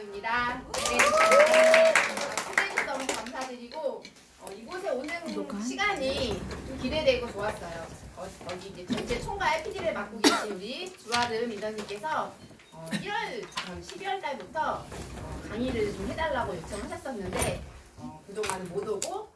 이수정입니다. 초대해주셔서 너무 감사드리고 이곳에 오는 시간이 좀 기대되고 좋았어요. 여기 이제 전체 총괄 PD를 맡고 계신 우리 주아름 인턴님께서 12월 달부터 강의를 좀 해달라고 요청하셨었는데 그동안은 못 오고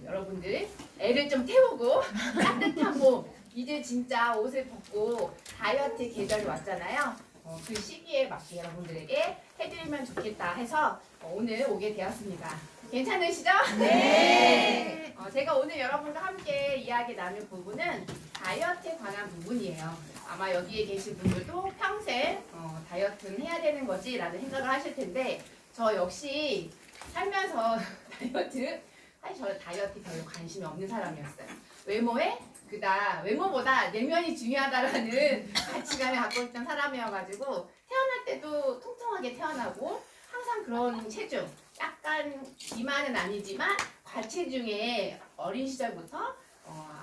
여러분들 애를 좀 태우고 따뜻한 봄 이제 진짜 옷을 벗고 다이어트 계절이 왔잖아요. 그 시기에 맞게 여러분들에게 해드리면 좋겠다 해서 오늘 오게 되었습니다. 괜찮으시죠? 네. 제가 오늘 여러분과 함께 이야기 나눌 부분은 다이어트에 관한 부분이에요. 아마 여기에 계신 분들도 평생 다이어트는 해야 되는 거지 라는 생각을 하실 텐데 저 역시 살면서 사실 저는 다이어트 별로 관심이 없는 사람이었어요. 외모보다 내면이 중요하다라는 가치관을 갖고 있던 사람이어가지고 태어날 때도 통통하게 태어나고 항상 그런 체중, 약간 비만은 아니지만 과체중에 어린 시절부터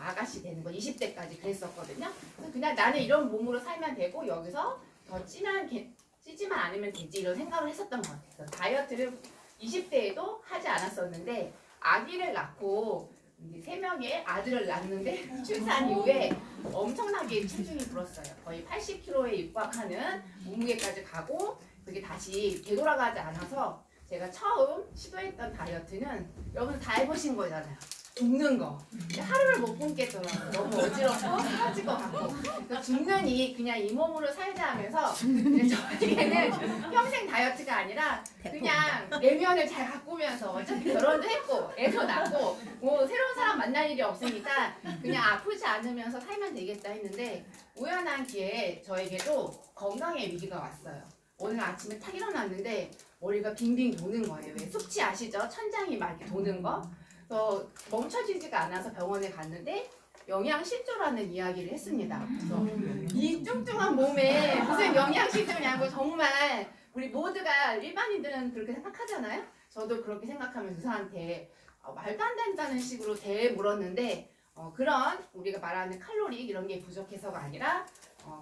아가씨 되는 거 20대까지 그랬었거든요. 그래서 그냥 나는 이런 몸으로 살면 되고 여기서 더 찌지만 않으면 되지 이런 생각을 했었던 것 같아요. 그래서 다이어트를 20대에도 하지 않았었는데 아기를 낳고 이제 3명의 아들을 낳는데 출산 이후에 엄청나게 체중이 불었어요. 거의 80kg에 육박하는 몸무게까지 가고 그게 다시 되돌아가지 않아서 제가 처음 시도했던 다이어트는 여러분 다 해보신 거잖아요. 굶는 거. 하루를 못 굶겠더라고요. 너무 어지럽고 터질 것 같고. 죽느니 그냥 이 몸으로 살자 하면서 저에게는 평생 다이어트가 아니라 그냥 내면을 잘 가꾸면서 어차피 결혼도 했고 애도 낳고 뭐 새로운 사람 만날 일이 없으니까 그냥 아프지 않으면서 살면 되겠다 했는데 우연한 기회에 저에게도 건강의 위기가 왔어요. 오늘 아침에 탁 일어났는데 머리가 빙빙 도는 거예요. 왜 숙취 아시죠? 천장이 막 이렇게 도는 거. 그래서 멈춰지지가 않아서 병원에 갔는데 영양실조라는 이야기를 했습니다. 그래서 이 뚱뚱한 몸에 무슨 영양실조냐고 정말 우리 모두가 일반인들은 그렇게 생각하잖아요. 저도 그렇게 생각하면 의사한테 말도 안 된다는 식으로 대물었는데 그런 우리가 말하는 칼로리 이런 게 부족해서가 아니라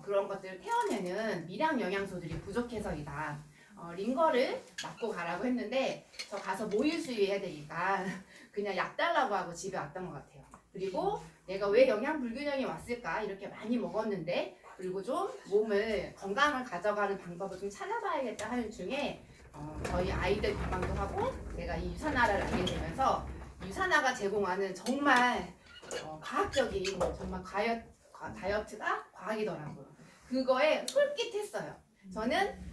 그런 것들을 태워내는 미량 영양소들이 부족해서이다. 링거를 맞고 가라고 했는데 저 가서 모유 수유해야 되니까 그냥 약 달라고 하고 집에 왔던 것 같아요. 그리고 내가 왜 영양 불균형이 왔을까 이렇게 많이 먹었는데 그리고 좀 몸을 건강을 가져가는 방법을 좀 찾아봐야겠다 하는 중에 저희 아이들 건강도 하고 내가 이 유산화를 알게 되면서 유산화가 제공하는 정말 과학적인 정말 다이어트가 과학이더라고요. 그거에 솔깃했어요. 저는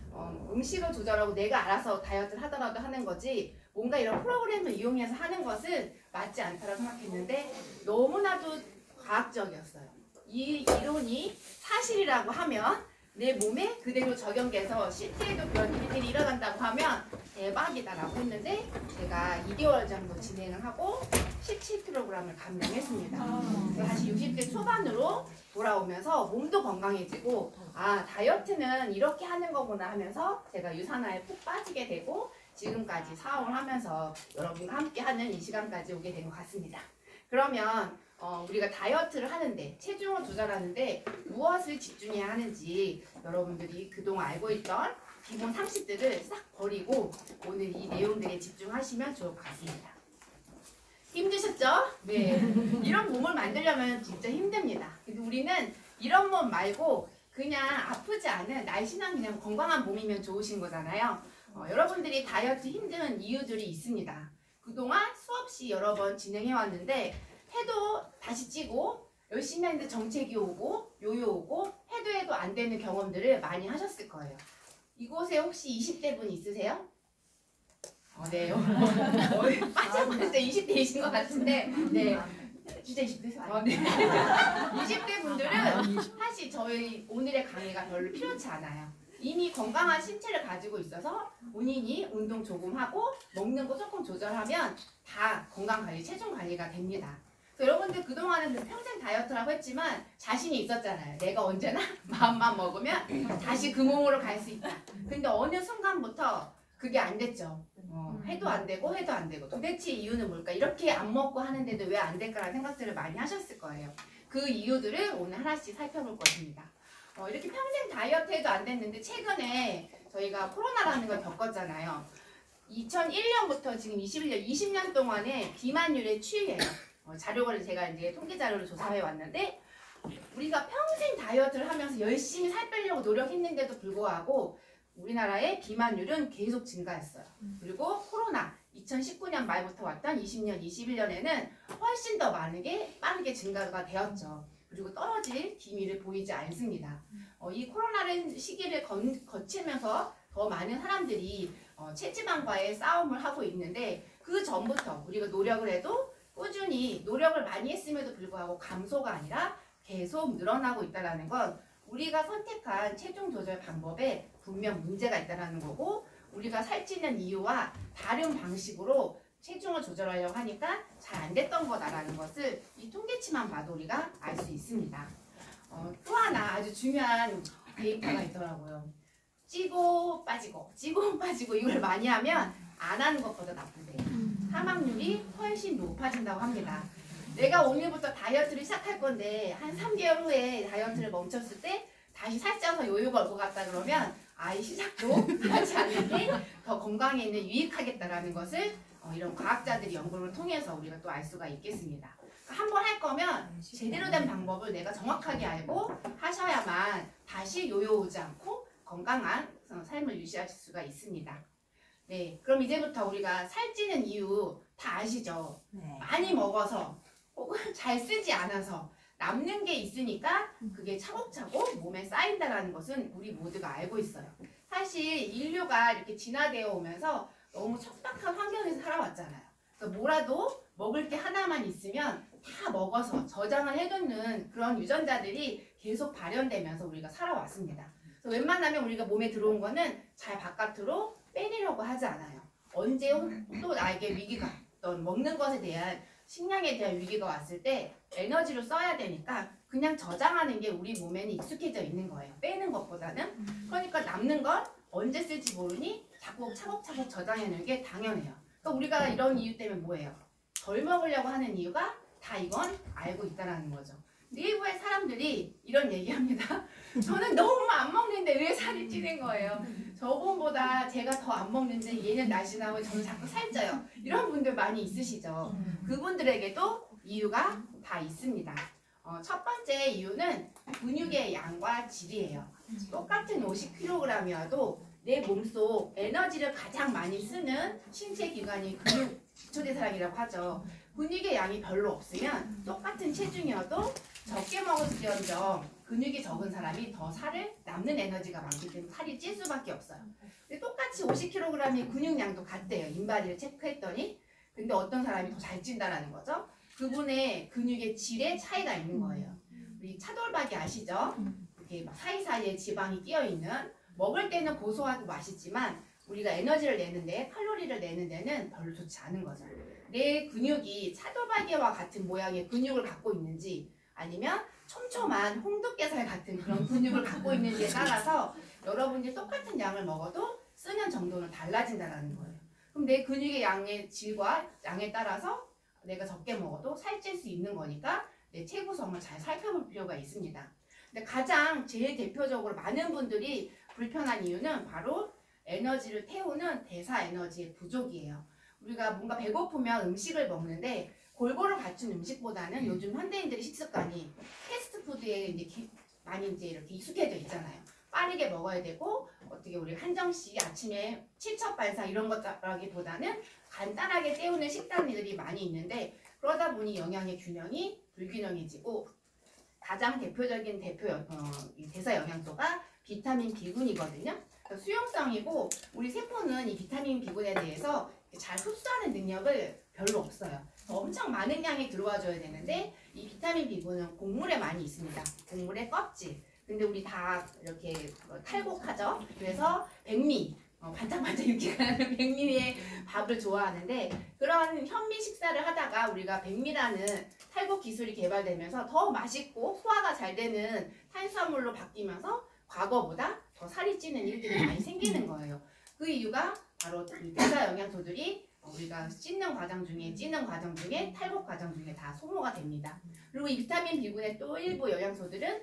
음식을 조절하고 내가 알아서 다이어트를 하더라도 하는 거지 뭔가 이런 프로그램을 이용해서 하는 것은 맞지 않다고 생각했는데 너무나도 과학적이었어요. 이 이론이 사실이라고 하면 내 몸에 그대로 적용돼서 실제에도 그런 일들이 일어난다고 하면 대박이다라고 했는데 제가 2개월 정도 진행을 하고 17kg을 감량했습니다. 그래서 다시 60대 초반으로 돌아오면서 몸도 건강해지고 다이어트는 이렇게 하는 거구나 하면서 제가 유산화에 푹 빠지게 되고 지금까지 사업을 하면서 여러분과 함께 하는 이 시간까지 오게 된 것 같습니다. 그러면 우리가 다이어트를 하는데 체중을 조절하는데 무엇을 집중해야 하는지 여러분들이 그동안 알고 있던 기본 상식들을 싹 버리고 오늘 이 내용들에 집중하시면 좋을 것 같습니다. 힘드셨죠? 네. 이런 몸을 만들려면 진짜 힘듭니다. 근데 우리는 이런 몸 말고 그냥 아프지 않은 날씬한 그냥 건강한 몸이면 좋으신 거잖아요. 여러분들이 다이어트 힘든 이유들이 있습니다. 그동안 수없이 여러 번 진행해 왔는데 해도 다시 찌고 열심히 했는데 정체기 오고 요요 오고 해도 안 되는 경험들을 많이 하셨을 거예요. 이곳에 혹시 20대 분 있으세요? 네. 빠져보실 때 20대이신 것 같은데 네. 진짜 20대세요? 네. 20대 분들은 사실 저희 오늘의 강의가 별로 필요치 않아요. 이미 건강한 신체를 가지고 있어서 본인이 운동 조금 하고 먹는 거 조금 조절하면 다 건강관리, 체중관리가 됩니다. 여러분들 그동안은 평생 다이어트라고 했지만 자신이 있었잖아요. 내가 언제나 마음만 먹으면 다시 그 몸으로 갈 수 있다. 근데 어느 순간부터 그게 안 됐죠. 해도 안 되고 도대체 이유는 뭘까? 이렇게 안 먹고 하는데도 왜 안 될까라는 생각들을 많이 하셨을 거예요. 그 이유들을 오늘 하나씩 살펴볼 것입니다. 이렇게 평생 다이어트 해도 안 됐는데 최근에 저희가 코로나라는 걸 겪었잖아요. 2001년부터 지금 21년, 20년 동안에 비만율의 추이예요. 자료를 제가 이제 통계 자료를 조사해 왔는데 우리가 평생 다이어트를 하면서 열심히 살 빼려고 노력했는데도 불구하고 우리나라의 비만율은 계속 증가했어요. 그리고 코로나 2019년 말부터 왔던 20년, 21년에는 훨씬 더 빠르게 증가가 되었죠. 그리고 떨어질 기미를 보이지 않습니다. 이 코로나라는 시기를 거치면서 더 많은 사람들이 체지방과의 싸움을 하고 있는데 그 전부터 우리가 노력을 해도 꾸준히 노력을 많이 했음에도 불구하고 감소가 아니라 계속 늘어나고 있다는 건 우리가 선택한 체중 조절 방법에 분명 문제가 있다는 거고 우리가 살찌는 이유와 다른 방식으로 체중을 조절하려고 하니까 잘 안 됐던 거다라는 것을 이 통계치만 봐도 우리가 알 수 있습니다. 또 하나 아주 중요한 데이터가 있더라고요. 찌고 빠지고 찌고 빠지고 이걸 많이 하면 안 하는 것보다 나쁜데요. 사망률이 훨씬 높아진다고 합니다. 내가 오늘부터 다이어트를 시작할 건데 한 3개월 후에 다이어트를 멈췄을 때 다시 살쪄서 요요가 올 것 같다 그러면 아이 시작도 하지 않는 게 더 건강에는 유익하겠다라는 것을 이런 과학자들이 연구를 통해서 우리가 또 알 수가 있겠습니다. 한 번 할 거면 제대로 된 방법을 내가 정확하게 알고 하셔야만 다시 요요 오지 않고 건강한 삶을 유지하실 수가 있습니다. 네, 그럼 이제부터 우리가 살찌는 이유 다 아시죠? 네. 많이 먹어서 혹은 잘 쓰지 않아서 남는 게 있으니까 그게 차곡차곡 몸에 쌓인다는 것은 우리 모두가 알고 있어요. 사실 인류가 이렇게 진화되어 오면서 너무 척박한 환경에서 살아왔잖아요. 그러니까 뭐라도 먹을 게 하나만 있으면 다 먹어서 저장을 해두는 그런 유전자들이 계속 발현되면서 우리가 살아왔습니다. 그래서 웬만하면 우리가 몸에 들어온 거는 잘 바깥으로 빼내려고 하지 않아요. 언제 또 나에게 위기가 어떤 먹는 것에 대한 식량에 대한 위기가 왔을 때 에너지를 써야 되니까 그냥 저장하는 게 우리 몸에는 익숙해져 있는 거예요. 빼는 것보다는. 그러니까 남는 걸 언제 쓸지 모르니 자꾸 차곡차곡 저장해놓는 게 당연해요. 그러니까 우리가 이런 이유 때문에 뭐예요? 덜 먹으려고 하는 이유가 다 이건 알고 있다는 거죠. 일부의 사람들이 이런 얘기합니다. 저는 너무 안 먹는데 왜 살이 찌는 거예요? 저번보다 제가 더 안 먹는데 얘는 날씬하고 저는 자꾸 살쪄요. 이런 분들 많이 있으시죠. 그분들에게도 이유가 다 있습니다. 첫 번째 이유는 근육의 양과 질이에요. 똑같은 50kg이어도 내 몸속 에너지를 가장 많이 쓰는 신체 기관이 근육 기초대사량이라고 하죠. 근육의 양이 별로 없으면 똑같은 체중이어도 적게 먹을지언정 근육이 적은 사람이 더 살을 남는 에너지가 많기 때문에 살이 찔 수밖에 없어요. 근데 똑같이 50kg의 근육량도 같대요. 인바디를 체크했더니. 근데 어떤 사람이 더 잘 찐다라는 거죠. 그분의 근육의 질에 차이가 있는 거예요. 우리 차돌박이 아시죠? 이렇게 막 사이사이에 지방이 끼어있는 먹을 때는 고소하고 맛있지만 우리가 에너지를 내는데 칼로리를 내는 데는 별로 좋지 않은 거죠. 내 근육이 차돌박이와 같은 모양의 근육을 갖고 있는지 아니면 촘촘한 홍두깨살 같은 그런 근육을 갖고 있는지에 따라서 여러분이 똑같은 양을 먹어도 쓰는 정도는 달라진다는 거예요. 그럼 내 근육의 양의 질과 양에 따라서 내가 적게 먹어도 살찔 수 있는 거니까 내 체구성을 잘 살펴볼 필요가 있습니다. 근데 가장 제일 대표적으로 많은 분들이 불편한 이유는 바로 에너지를 태우는 대사 에너지의 부족이에요. 우리가 뭔가 배고프면 음식을 먹는데 골고루 갖춘 음식보다는 요즘 현대인들의 식습관이 패스트푸드에 이제 많이 이제 이렇게 익숙해져 있잖아요. 빠르게 먹어야 되고 어떻게 우리 한정식 아침에 칠첩발사 이런 것라기보다는 간단하게 때우는 식단들이 많이 있는데 그러다 보니 영양의 균형이 불균형해지고 가장 대표적인 대사 영양소가 비타민 B군이거든요. 수용성이고 우리 세포는 이 비타민 B군에 대해서 잘 흡수하는 능력을 별로 없어요. 엄청 많은 양이 들어와 줘야 되는데 이 비타민 B군은 곡물에 많이 있습니다. 곡물의 껍질. 근데 우리 다 이렇게 탈곡하죠. 그래서 백미, 반짝반짝 이렇게 가는 백미의 밥을 좋아하는데 그런 현미 식사를 하다가 우리가 백미라는 탈곡 기술이 개발되면서 더 맛있고 소화가 잘 되는 탄수화물로 바뀌면서 과거보다 더 살이 찌는 일들이 많이 생기는 거예요. 그 이유가 바로 이 대사 영양소들이 우리가 찌는 과정 중에 탈곡 과정 중에 다 소모가 됩니다. 그리고 이 비타민 B군의 또 일부 영양소들은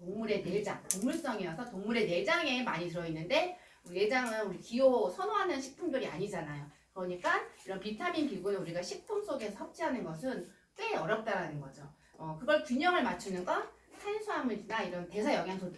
동물의 내장, 동물성이어서 동물의 내장에 많이 들어있는데 우리 내장은 우리 기호 선호하는 식품들이 아니잖아요. 그러니까 이런 비타민 B군을 우리가 식품 속에서 섭취하는 것은 꽤 어렵다라는 거죠. 그걸 균형을 맞추는 건 탄수화물이나 이런 대사 영양소,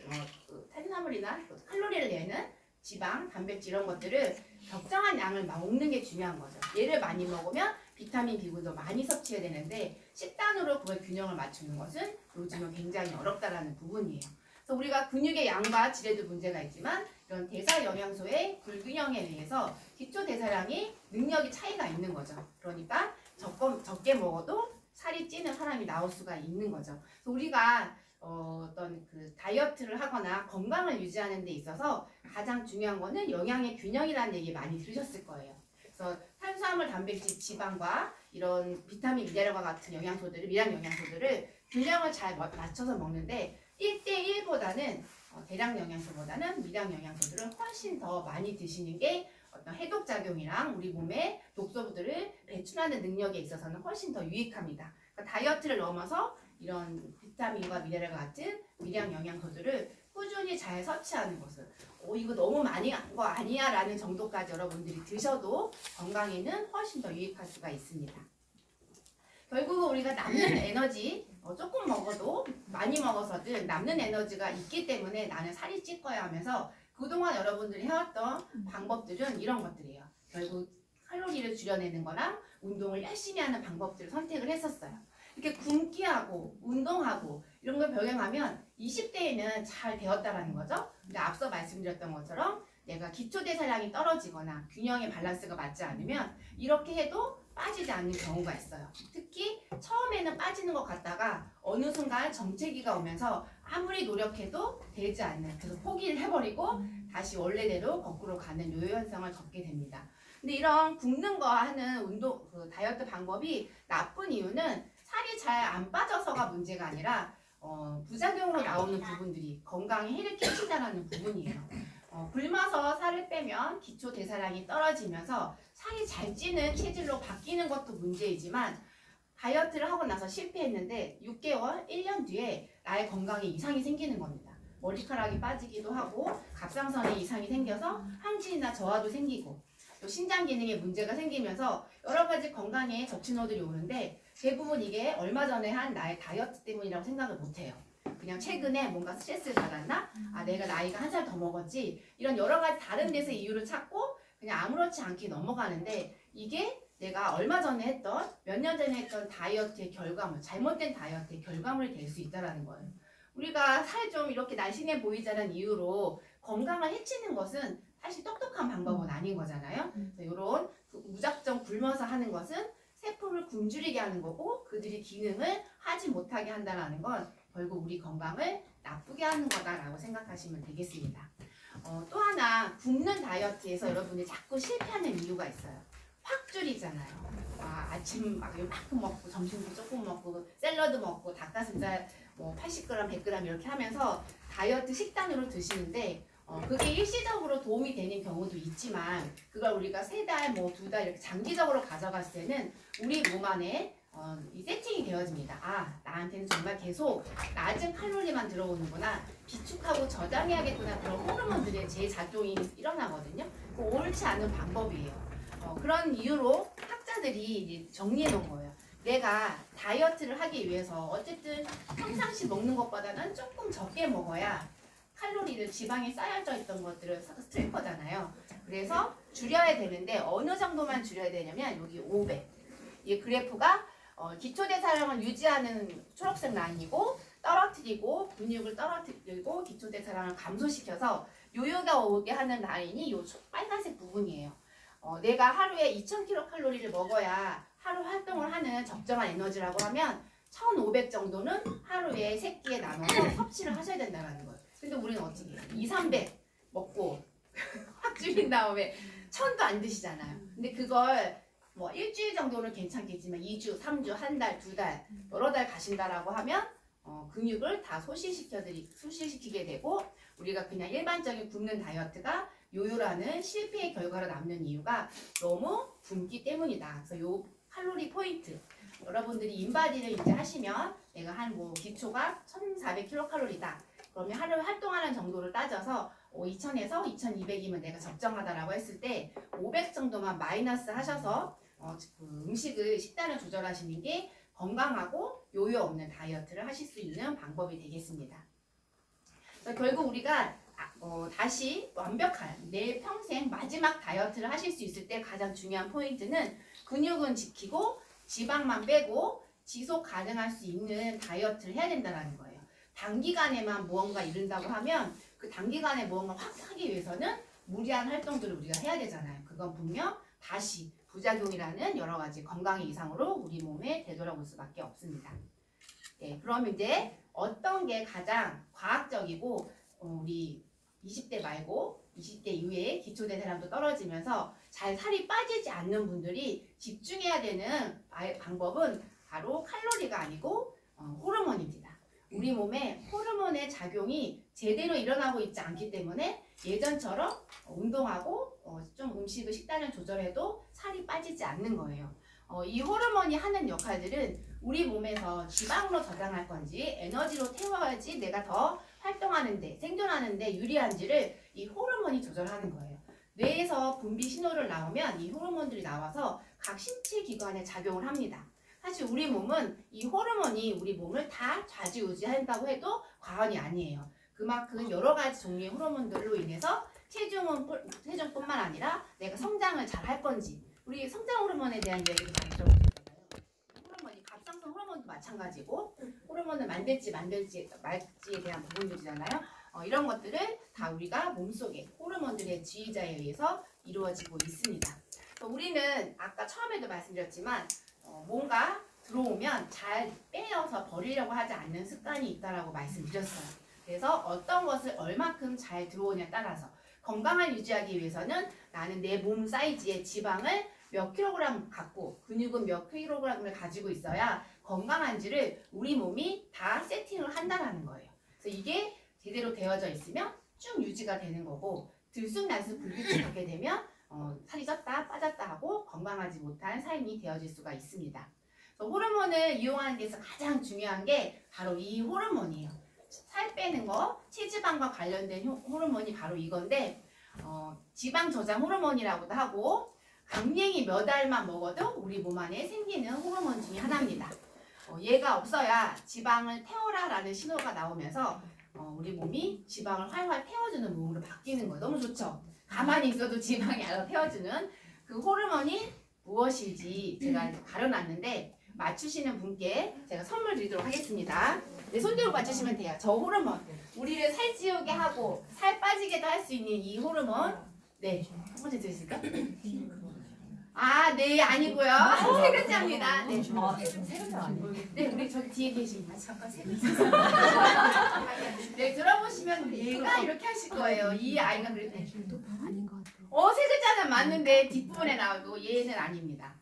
탄수화물이나 칼로리를 내는 지방, 단백질 이런 것들을 적정한 양을 먹는 게 중요한 거죠. 얘를 많이 먹으면 비타민 B군도 많이 섭취해야 되는데 식단으로 그걸 균형을 맞추는 것은 요즘은 굉장히 어렵다라는 부분이에요. 그래서 우리가 근육의 양과 질에도 문제가 있지만 이런 대사 영양소의 불균형에 의해서 기초 대사량이 능력이 차이가 있는 거죠. 그러니까 적게 먹어도 살이 찌는 사람이 나올 수가 있는 거죠. 그래서 우리가 어떤 그 다이어트를 하거나 건강을 유지하는 데 있어서 가장 중요한 거는 영양의 균형이라는 얘기 많이 들으셨을 거예요. 그래서 탄수화물, 단백질, 지방과 이런 비타민, 미네랄과 같은 영양소들을, 미량 영양소들을 균형을 잘 맞춰서 먹는데 1대1보다는 대량 영양소보다는 미량 영양소들을 훨씬 더 많이 드시는 게 어떤 해독작용이랑 우리 몸에 독소들을 배출하는 능력에 있어서는 훨씬 더 유익합니다. 그러니까 다이어트를 넘어서 이런 비타민과 미네랄과 같은 미량 영양소들을 꾸준히 잘 섭취하는 것을 이거 너무 많이 한 거 아니야 라는 정도까지 여러분들이 드셔도 건강에는 훨씬 더 유익할 수가 있습니다. 결국은 우리가 남는 에너지 조금 먹어도 많이 먹어서든 남는 에너지가 있기 때문에 나는 살이 찔 거야 하면서 그동안 여러분들이 해왔던 방법들은 이런 것들이에요. 결국 칼로리를 줄여내는 거랑 운동을 열심히 하는 방법들을 선택을 했었어요. 이렇게 굶기 하고 운동하고 이런 걸 병행하면 20대에는 잘 되었다라는 거죠. 근데 앞서 말씀드렸던 것처럼 내가 기초대사량이 떨어지거나 균형의 밸런스가 맞지 않으면 이렇게 해도 빠지지 않는 경우가 있어요. 특히 처음에는 빠지는 것 같다가 어느 순간 정체기가 오면서 아무리 노력해도 되지 않는, 그래서 포기를 해버리고 다시 원래대로 거꾸로 가는 요요 현상을 겪게 됩니다. 근데 이런 굶는 거 하는 운동, 다이어트 방법이 나쁜 이유는 살이 잘 안 빠져서가 문제가 아니라 부작용으로 나오는 부분들이 건강에 해를 끼친다는 부분이에요. 굶어서 살을 빼면 기초 대사량이 떨어지면서 살이 잘 찌는 체질로 바뀌는 것도 문제이지만 다이어트를 하고 나서 실패했는데 6개월, 1년 뒤에 나의 건강에 이상이 생기는 겁니다. 머리카락이 빠지기도 하고 갑상선에 이상이 생겨서 항진이나 저하도 생기고 또 신장 기능에 문제가 생기면서 여러 가지 건강에 적신호들이 오는데 대부분 이게 얼마 전에 한 나의 다이어트 때문이라고 생각을 못해요. 그냥 최근에 뭔가 스트레스를 받았나? 내가 나이가 한 살 더 먹었지? 이런 여러 가지 다른 데서 이유를 찾고 그냥 아무렇지 않게 넘어가는데 이게 내가 얼마 전에 했던, 몇 년 전에 했던 다이어트의 결과물, 잘못된 다이어트의 결과물이 될 수 있다는 거예요. 우리가 살 좀 이렇게 날씬해 보이자는 이유로 건강을 해치는 것은 사실 똑똑한 방법은 아닌 거잖아요. 이런 무작정 굶어서 하는 것은 세포를 굶주리게 하는 거고 그들이 기능을 하지 못하게 한다는 건 결국 우리 건강을 나쁘게 하는 거다라고 생각하시면 되겠습니다. 또 하나 굶는 다이어트에서 여러분이 자꾸 실패하는 이유가 있어요. 확 줄이잖아요. 아침 막 이만큼 먹고 점심도 조금 먹고 샐러드 먹고 닭가슴살 뭐 80g, 100g 이렇게 하면서 다이어트 식단으로 드시는데 그게 일시적으로 도움이 되는 경우도 있지만 그걸 우리가 3달, 뭐 2달 이렇게 장기적으로 가져갔을 때는 우리 몸 안에 이 세팅이 되어집니다. 나한테는 정말 계속 낮은 칼로리만 들어오는구나. 비축하고 저장해야겠구나. 그런 호르몬들의 재작용이 일어나거든요. 옳지 않은 방법이에요. 그런 이유로 학자들이 이제 정리해 놓은 거예요. 내가 다이어트를 하기 위해서 어쨌든 평상시 먹는 것보다는 조금 적게 먹어야 칼로리를 지방에 쌓여져 있던 것들을 쓸 거잖아요. 그래서 줄여야 되는데 어느 정도만 줄여야 되냐면 여기 500. 이 그래프가 기초대사량을 유지하는 초록색 라인이고 떨어뜨리고 근육을 떨어뜨리고 기초대사량을 감소시켜서 요요가 오게 하는 라인이 이 빨간색 부분이에요. 내가 하루에 2000kcal를 먹어야 하루 활동을 하는 적정한 에너지라고 하면 1500 정도는 하루에 3끼에 나눠서 섭취를 하셔야 된다는 거예요. 근데 우리는 어떻게 해요? 2, 300 먹고 확 줄인 다음에 1000도 안 드시잖아요. 근데 그걸 뭐 일주일 정도는 괜찮겠지만 2주, 3주, 한 달, 2달 여러 달 가신다라고 하면 근육을 다 소실시키게 되고 우리가 그냥 일반적인 굶는 다이어트가 요요라는 실패의 결과로 남는 이유가 너무 굶기 때문이다. 그래서 요 칼로리 포인트 여러분들이 인바디를 이제 하시면 내가 한 뭐 기초가 1400kcal다. 그러면 하루 활동하는 정도를 따져서 2000에서 2200이면 내가 적정하다라고 했을 때 500 정도만 마이너스 하셔서 그 음식을 식단을 조절하시는 게 건강하고 요요 없는 다이어트를 하실 수 있는 방법이 되겠습니다. 결국 우리가 다시 완벽한 내 평생 마지막 다이어트를 하실 수 있을 때 가장 중요한 포인트는 근육은 지키고 지방만 빼고 지속 가능할 수 있는 다이어트를 해야 된다는 거예요. 단기간에만 무언가 이룬다고 하면 그 단기간에 무언가 확 하기 위해서는 무리한 활동들을 우리가 해야 되잖아요. 그건 분명 다시 부작용이라는 여러 가지 건강의 이상으로 우리 몸에 되돌아올 수밖에 없습니다. 네, 그럼 이제 어떤 게 가장 과학적이고 우리 20대 말고 20대 이후에 기초대사량도 떨어지면서 잘 살이 빠지지 않는 분들이 집중해야 되는 방법은 바로 칼로리가 아니고 호르몬입니다. 우리 몸에 호르몬의 작용이 제대로 일어나고 있지 않기 때문에 예전처럼 운동하고 좀 음식을 식단을 조절해도 살이 빠지지 않는 거예요. 이 호르몬이 하는 역할들은 우리 몸에서 지방으로 저장할 건지 에너지로 태워야지 내가 더 활동하는데 생존하는데 유리한지를 이 호르몬이 조절하는 거예요. 뇌에서 분비 신호를 나오면 이 호르몬들이 나와서 각 신체 기관에 작용을 합니다. 사실 우리 몸은 이 호르몬이 우리 몸을 다 좌지우지한다고 해도 과언이 아니에요. 그만큼 여러 가지 종류의 호르몬들로 인해서 체중뿐만 아니라 내가 성장을 잘 할 건지 우리 성장 호르몬에 대한 얘기도 많이 들어보셨잖아요. 호르몬이 갑상선 호르몬도 마찬가지고 호르몬을 만들지 말지에 대한 부분들이잖아요. 이런 것들을 다 우리가 몸속에 호르몬들의 지휘자에 의해서 이루어지고 있습니다. 우리는 아까 처음에도 말씀드렸지만 뭔가 들어오면 잘 빼어서 버리려고 하지 않는 습관이 있다라고 말씀드렸어요. 그래서 어떤 것을 얼마큼 잘 들어오냐에 따라서 건강을 유지하기 위해서는 나는 내 몸 사이즈의 지방을 몇 킬로그램 갖고 근육은 몇 킬로그램을 가지고 있어야 건강한지를 우리 몸이 다 세팅을 한다는 거예요. 그래서 이게 제대로 되어져 있으면 쭉 유지가 되는 거고 들쑥날쑥 불규칙하게 되면 살이 쪘다 빠졌다 하고 건강하지 못한 삶이 되어질 수가 있습니다. 그래서 호르몬을 이용하는 데서 가장 중요한 게 바로 이 호르몬이에요. 살 빼는 거, 체지방과 관련된 호르몬이 바로 이건데 지방 저장 호르몬이라고도 하고 강냉이 몇 알만 먹어도 우리 몸 안에 생기는 호르몬 중에 하나입니다. 얘가 없어야 지방을 태워라 라는 신호가 나오면서 우리 몸이 지방을 활활 태워주는 몸으로 바뀌는 거예요. 너무 좋죠? 가만히 있어도 지방이 알아서 태워주는 그 호르몬이 무엇일지 제가 가려놨는데 맞추시는 분께 제가 선물 드리도록 하겠습니다. 네, 손 들고 맞추시면 돼요. 저 호르몬 우리를 살찌우게 하고 살 빠지게도 할 수 있는 이 호르몬 네, 한 번째 들으실까? 아, 네, 아니고요. 세 글자입니다. 네, 세 글자 아니에요? 네, 우리 저기 뒤에 계신 분. 잠깐 세 글자. 네, 들어보시면 얘가 이렇게 하실 거예요. 이 아이가 그랬네. 아닌 것 같아요. 세 글자는 맞는데 뒷부분에 나오고 얘는 아닙니다.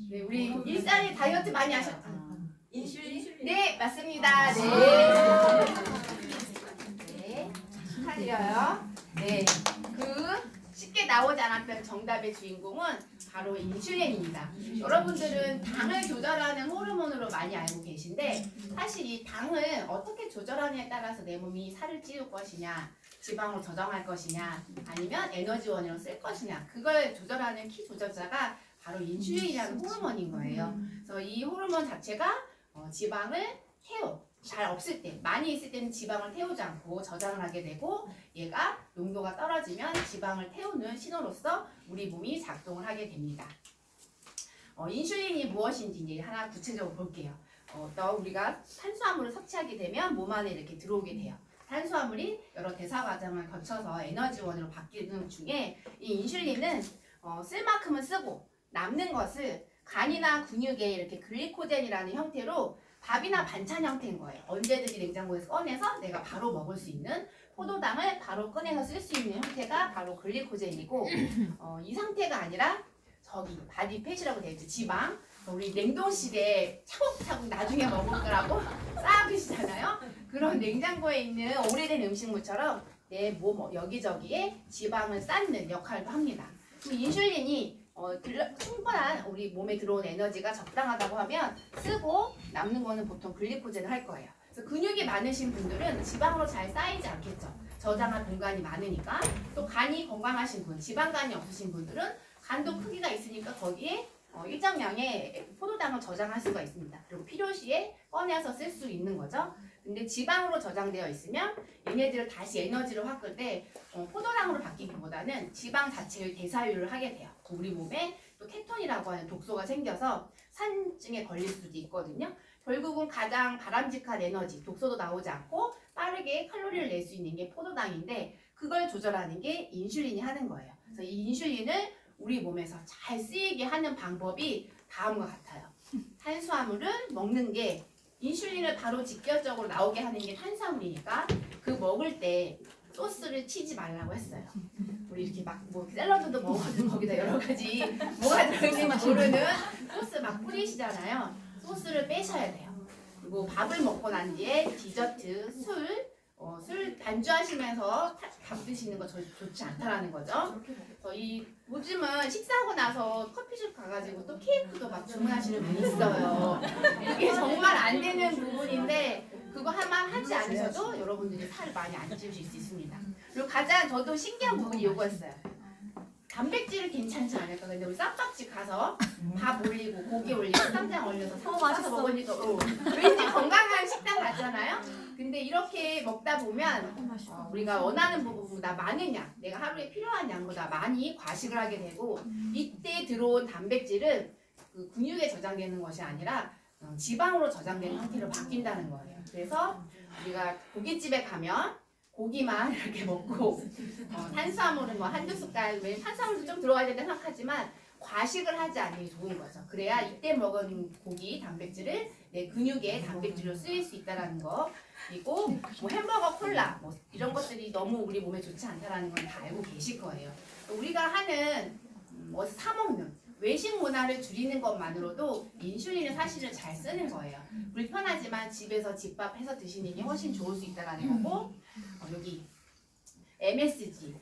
네, 우리 일상에 다이어트 많이 하셨죠? 인슐린? 네, 맞습니다. 네. 네, 축하드려요. 네, 쉽게 나오지 않았던 정답의 주인공은 바로 인슐린입니다. 여러분들은 당을 조절하는 호르몬으로 많이 알고 계신데 사실 이 당을 어떻게 조절하느냐에 따라서 내 몸이 살을 찌울 것이냐 지방으로 저장할 것이냐 아니면 에너지원으로 쓸 것이냐 그걸 조절하는 키 조절자가 바로 인슐린이라는 호르몬인 거예요. 그래서 이 호르몬 자체가 지방을 잘 없을 때 많이 있을 때는 지방을 태우지 않고 저장을 하게 되고 얘가 농도가 떨어지면 지방을 태우는 신호로서 우리 몸이 작동을 하게 됩니다. 인슐린이 무엇인지 이제 하나 구체적으로 볼게요. 우리가 탄수화물을 섭취하게 되면 몸 안에 이렇게 들어오게 돼요. 탄수화물이 여러 대사 과정을 거쳐서 에너지원으로 바뀌는 중에 이 인슐린은 쓸 만큼은 쓰고 남는 것을 간이나 근육에 이렇게 글리코젠이라는 형태로 밥이나 반찬 형태인 거예요. 언제든지 냉장고에서 꺼내서 내가 바로 먹을 수 있는 포도당을 바로 꺼내서 쓸 수 있는 형태가 바로 글리코젠이고 이 상태가 아니라 저기 바디팻이라고 되어 있죠. 지방. 우리 냉동실에 차곡차곡 나중에 먹을 거라고 쌓아두시잖아요. 그런 냉장고에 있는 오래된 음식물처럼 내 몸 여기저기에 지방을 쌓는 역할도 합니다. 그 인슐린이 충분한 우리 몸에 들어온 에너지가 적당하다고 하면 쓰고 남는 거는 보통 글리코젠을 할 거예요. 그래서 그래서 근육이 많으신 분들은 지방으로 잘 쌓이지 않겠죠. 저장할 공간이 많으니까. 또 간이 건강하신 분, 지방간이 없으신 분들은 간도 크기가 있으니까 거기에 일정량의 포도당을 저장할 수가 있습니다. 그리고 필요시에 꺼내서 쓸 수 있는 거죠. 근데 지방으로 저장되어 있으면 얘네들을 다시 에너지로 바꿀 때 포도당으로 바뀌기보다는 지방 자체의 대사율을 하게 돼요. 우리 몸에 또 케톤이라고 하는 독소가 생겨서 산증에 걸릴 수도 있거든요. 결국은 가장 바람직한 에너지, 독소도 나오지 않고 빠르게 칼로리를 낼 수 있는 게 포도당인데 그걸 조절하는 게 인슐린이 하는 거예요. 그래서 이 인슐린을 우리 몸에서 잘 쓰이게 하는 방법이 다음과 같아요. 탄수화물을 먹는 게 인슐린을 바로 직접적으로 나오게 하는 게 탄수화물이니까 그 먹을 때 소스를 치지 말라고 했어요. 우리 이렇게 막 뭐 샐러드도 먹어도 거기다 여러 가지 뭐가 들어있는지 모르는 소스 막 뿌리시잖아요. 소스를 빼셔야 돼요. 그리고 밥을 먹고 난 뒤에 디저트, 술 반주하시면서 밥 드시는 거 좋지 않다라는 거죠. 저희 요즘은 식사하고 나서 커피숍 가가지고 또 케이크도 막 주문하시는 분이 있어요. 이게 정말 안 되는 부분인데 그거 하만 하지 않으셔도 여러분들이 살을 많이 안 찌우실 수 있습니다. 그리고 가장 저도 신기한 부분이 이거였어요. 단백질은 괜찮지 않을까? 근데 우리 쌈밥집 가서 밥 올리고 고기 올리고 쌈장 올려서 싸서 먹으니까 왠지 건강한 식단 같잖아요. 근데 이렇게 먹다 보면 우리가 원하는 부분보다 많은 양, 내가 하루에 필요한 양보다 많이 과식을 하게 되고 이때 들어온 단백질은 그 근육에 저장되는 것이 아니라 지방으로 저장되는 형태로 바뀐다는 거예요. 그래서 우리가 고깃집에 가면 고기만 이렇게 먹고 탄수화물은 뭐 한두 숟갈, 왜 탄수화물도 좀 들어가야 된다 생각하지만 과식을 하지 않는 게 좋은 거죠. 그래야 이때 먹은 고기 단백질을 내 근육에 단백질로 쓰일 수 있다는 거. 그리고 뭐 햄버거, 콜라 뭐 이런 것들이 너무 우리 몸에 좋지 않다는 건 다 알고 계실 거예요. 우리가 하는 사 먹는 외식 문화를 줄이는 것만으로도 인슐린을 사실은 잘 쓰는 거예요. 불편하지만 집에서 집밥 해서 드시는 게 훨씬 좋을 수 있다는 거고 여기 MSG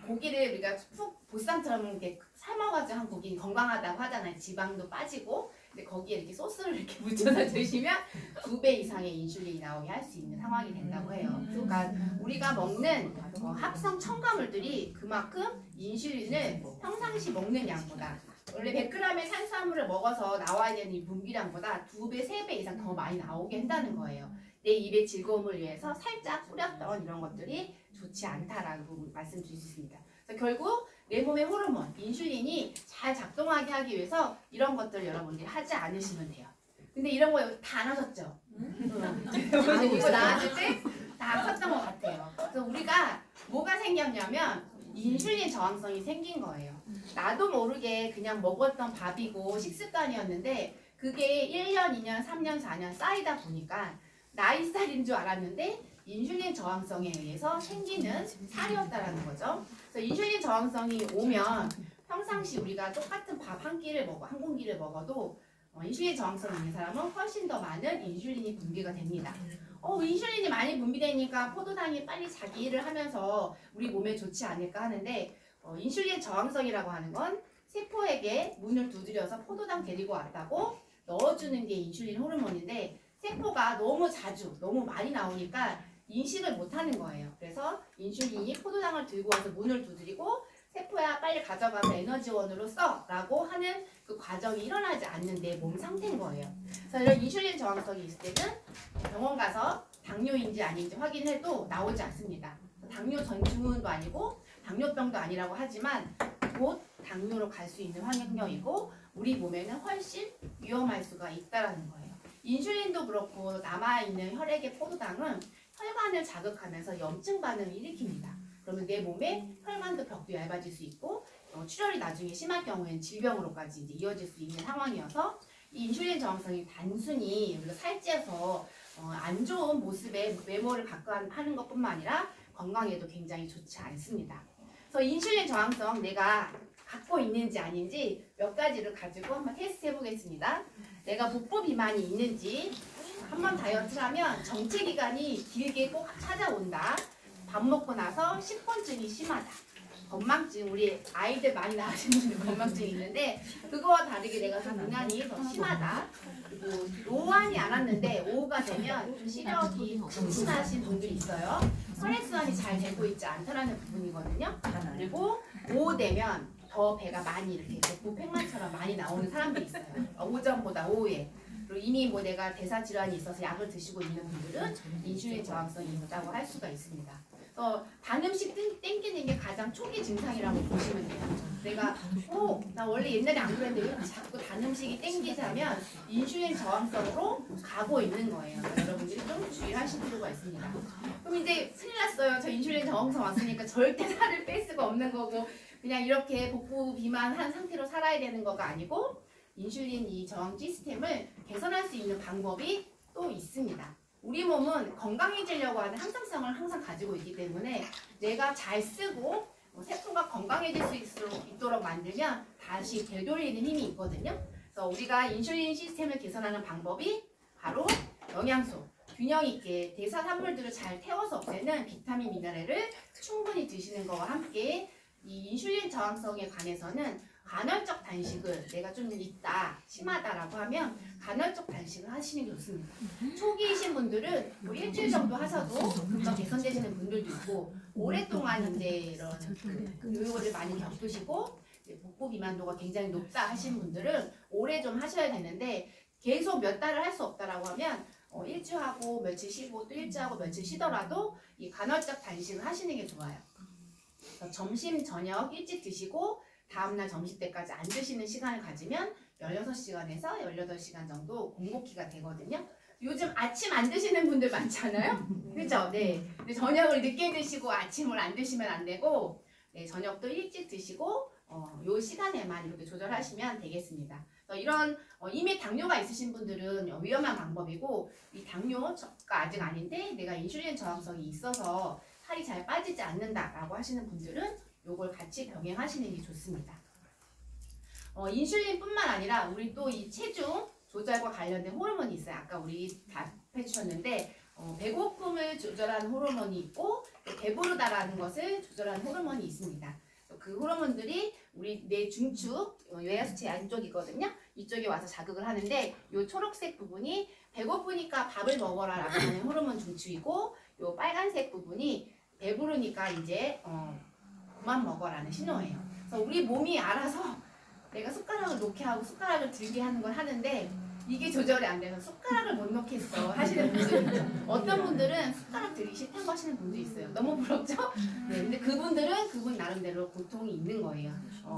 고기를 우리가 푹 보쌈처럼 이렇게 삶아가지고 한 고기는 건강하다고 하잖아요. 지방도 빠지고 근데 거기에 이렇게 소스를 이렇게 묻혀서 드시면 2배 이상의 인슐린이 나오게 할 수 있는 상황이 된다고 해요. 그러니까 우리가 먹는 합성 첨가물들이 그만큼 인슐린을 평상시 먹는 양보다 원래 100g의 탄수화물을 먹어서 나와야 되는 이 분비량보다 2배, 3배 이상 더 많이 나오게 한다는 거예요. 내 입의 즐거움을 위해서 살짝 뿌렸던 이런 것들이 좋지 않다라고 말씀드릴 수 있습니다. 그래서 결국 내 몸의 호르몬, 인슐린이 잘 작동하게 하기 위해서 이런 것들 여러분들이 하지 않으시면 돼요. 근데 이런 거 다 안 하셨죠? 이거 나왔을 때 다 하셨던 것 같아요. 그래서 우리가 뭐가 생겼냐면 인슐린 저항성이 생긴 거예요. 나도 모르게 그냥 먹었던 밥이고 식습관이었는데 그게 1년, 2년, 3년, 4년 쌓이다 보니까 나이살인 줄 알았는데 인슐린 저항성에 의해서 생기는 살이었다라는 거죠. 그래서 인슐린 저항성이 오면 평상시 우리가 똑같은 밥 한 끼를 먹어 한 공기를 먹어도 인슐린 저항성이 있는 사람은 훨씬 더 많은 인슐린이 분비가 됩니다. 인슐린이 많이 분비되니까 포도당이 빨리 자기 일을 하면서 우리 몸에 좋지 않을까 하는데 인슐린 저항성이라고 하는 건 세포에게 문을 두드려서 포도당 데리고 왔다고 넣어주는 게 인슐린 호르몬인데 세포가 너무 자주 너무 많이 나오니까 인식을 못하는 거예요. 그래서 인슐린이 포도당을 들고 와서 문을 두드리고 세포야 빨리 가져가서 에너지원으로 써 라고 하는 그 과정이 일어나지 않는 내 몸 상태인 거예요. 그래서 이런 인슐린 저항성이 있을 때는 병원 가서 당뇨인지 아닌지 확인해도 나오지 않습니다. 당뇨 전증후군도 아니고 당뇨병도 아니라고 하지만 곧 당뇨로 갈 수 있는 환경이고 우리 몸에는 훨씬 위험할 수가 있다는 거예요. 인슐린도 그렇고 남아있는 혈액의 포도당은 혈관을 자극하면서 염증 반응을 일으킵니다. 그러면 내 몸에 혈관도 벽도 얇아질 수 있고 출혈이 나중에 심할 경우에는 질병으로까지 이제 이어질 수 있는 상황이어서 이 인슐린 저항성이 단순히 우리가 살찌어서 안 좋은 모습의 외모를 갖고 하는 것뿐만 아니라 건강에도 굉장히 좋지 않습니다. 그래서 인슐린 저항성 내가 갖고 있는지 아닌지 몇 가지를 가지고 한번 테스트 해보겠습니다. 내가 복부 비만이 있는지 한번 다이어트를 하면 정체 기간이 길게 꼭 찾아온다. 밥 먹고 나서 식곤증이 심하다. 건망증, 우리 아이들 많이 나으시는 분들 건망증이 있는데 그거와 다르게 내가 좀 유난히 더 심하다. 그리고 노안이 안 왔는데 오후가 되면 좀 시력이 침침하신 분들이 있어요. 혈액순환이 잘 되고 있지 않다라는 부분이거든요. 그리고 오후 되면 더 배가 많이 이렇게 복부팽만처럼 많이 나오는 사람들이 있어요. 오전보다 오후에. 그리고 이미 뭐 내가 대사 질환이 있어서 약을 드시고 있는 분들은 인슐린 저항성이 있다고 할 수가 있습니다. 단 음식 땡기는 게 가장 초기 증상이라고 보시면 돼요. 내가 나 원래 옛날에 안 그랬는데 왜 자꾸 단 음식이 땡기자면 인슐린 저항성으로 가고 있는 거예요. 여러분들이 좀 주의하실 필요가 있습니다. 그럼 이제 큰일 났어요. 저 인슐린 저항성 왔으니까 절대 살을 뺄 수가 없는 거고 그냥 이렇게 복부 비만한 상태로 살아야 되는 거가 아니고 인슐린 이 저항 시스템을 개선할 수 있는 방법이 또 있습니다. 우리 몸은 건강해지려고 하는 항상성을 항상 가지고 있기 때문에 내가 잘 쓰고 세포가 건강해질 수 있도록 만들면 다시 되돌리는 힘이 있거든요. 그래서 우리가 인슐린 시스템을 개선하는 방법이 바로 영양소, 균형 있게 대사 산물들을 잘 태워서 없애는 비타민, 미네랄을 충분히 드시는 거와 함께 이 인슐린 저항성에 관해서는 간헐적 단식을 내가 좀 있다, 심하다라고 하면 간헐적 단식을 하시는 게 좋습니다. 초기이신 분들은 뭐 일주일 정도 하셔도 금방 개선되시는 분들도 있고 오랫동안 이제 이런 요요를 많이 겪으시고 복부 비만도가 굉장히 높다 하시는 분들은 오래 좀 하셔야 되는데 계속 몇 달을 할 수 없다라고 하면 일주일 하고 며칠 쉬고 또 일주일 하고 며칠 쉬더라도 이 간헐적 단식을 하시는 게 좋아요. 점심, 저녁 일찍 드시고 다음날 점심 때까지 안 드시는 시간을 가지면 16시간에서 18시간 정도 공복기가 되거든요. 요즘 아침 안 드시는 분들 많잖아요. 그렇죠? 네. 근데 저녁을 늦게 드시고 아침을 안 드시면 안 되고 네, 저녁도 일찍 드시고 요 시간에만 이렇게 조절하시면 되겠습니다. 이런 이미 당뇨가 있으신 분들은 위험한 방법이고 이 당뇨가 아직 아닌데 내가 인슐린 저항성이 있어서 살이 잘 빠지지 않는다라고 하시는 분들은 요걸 같이 병행하시는 게 좋습니다. 인슐린뿐만 아니라 우리 또 이 체중 조절과 관련된 호르몬이 있어요. 아까 우리 답해 주셨는데 배고픔을 조절하는 호르몬이 있고 배부르다라는 것을 조절하는 호르몬이 있습니다. 그 호르몬들이 우리 뇌 중추, 외야수체 안쪽이거든요. 이쪽에 와서 자극을 하는데 이 초록색 부분이 배고프니까 밥을 먹어라라고 하는 호르몬 중추이고 이 빨간색 부분이 배부르니까 이제 그만 먹어라는 신호예요. 그래서 우리 몸이 알아서 내가 숟가락을 놓게 하고 숟가락을 들게 하는 걸 하는데 이게 조절이 안 돼서 숟가락을 못 놓겠어 하시는 분들 있죠. 어떤 분들은 숟가락 들기 싫다고 하시는 분도 있어요. 너무 부럽죠? 네, 근데 그분들은 그분 나름대로 고통이 있는 거예요.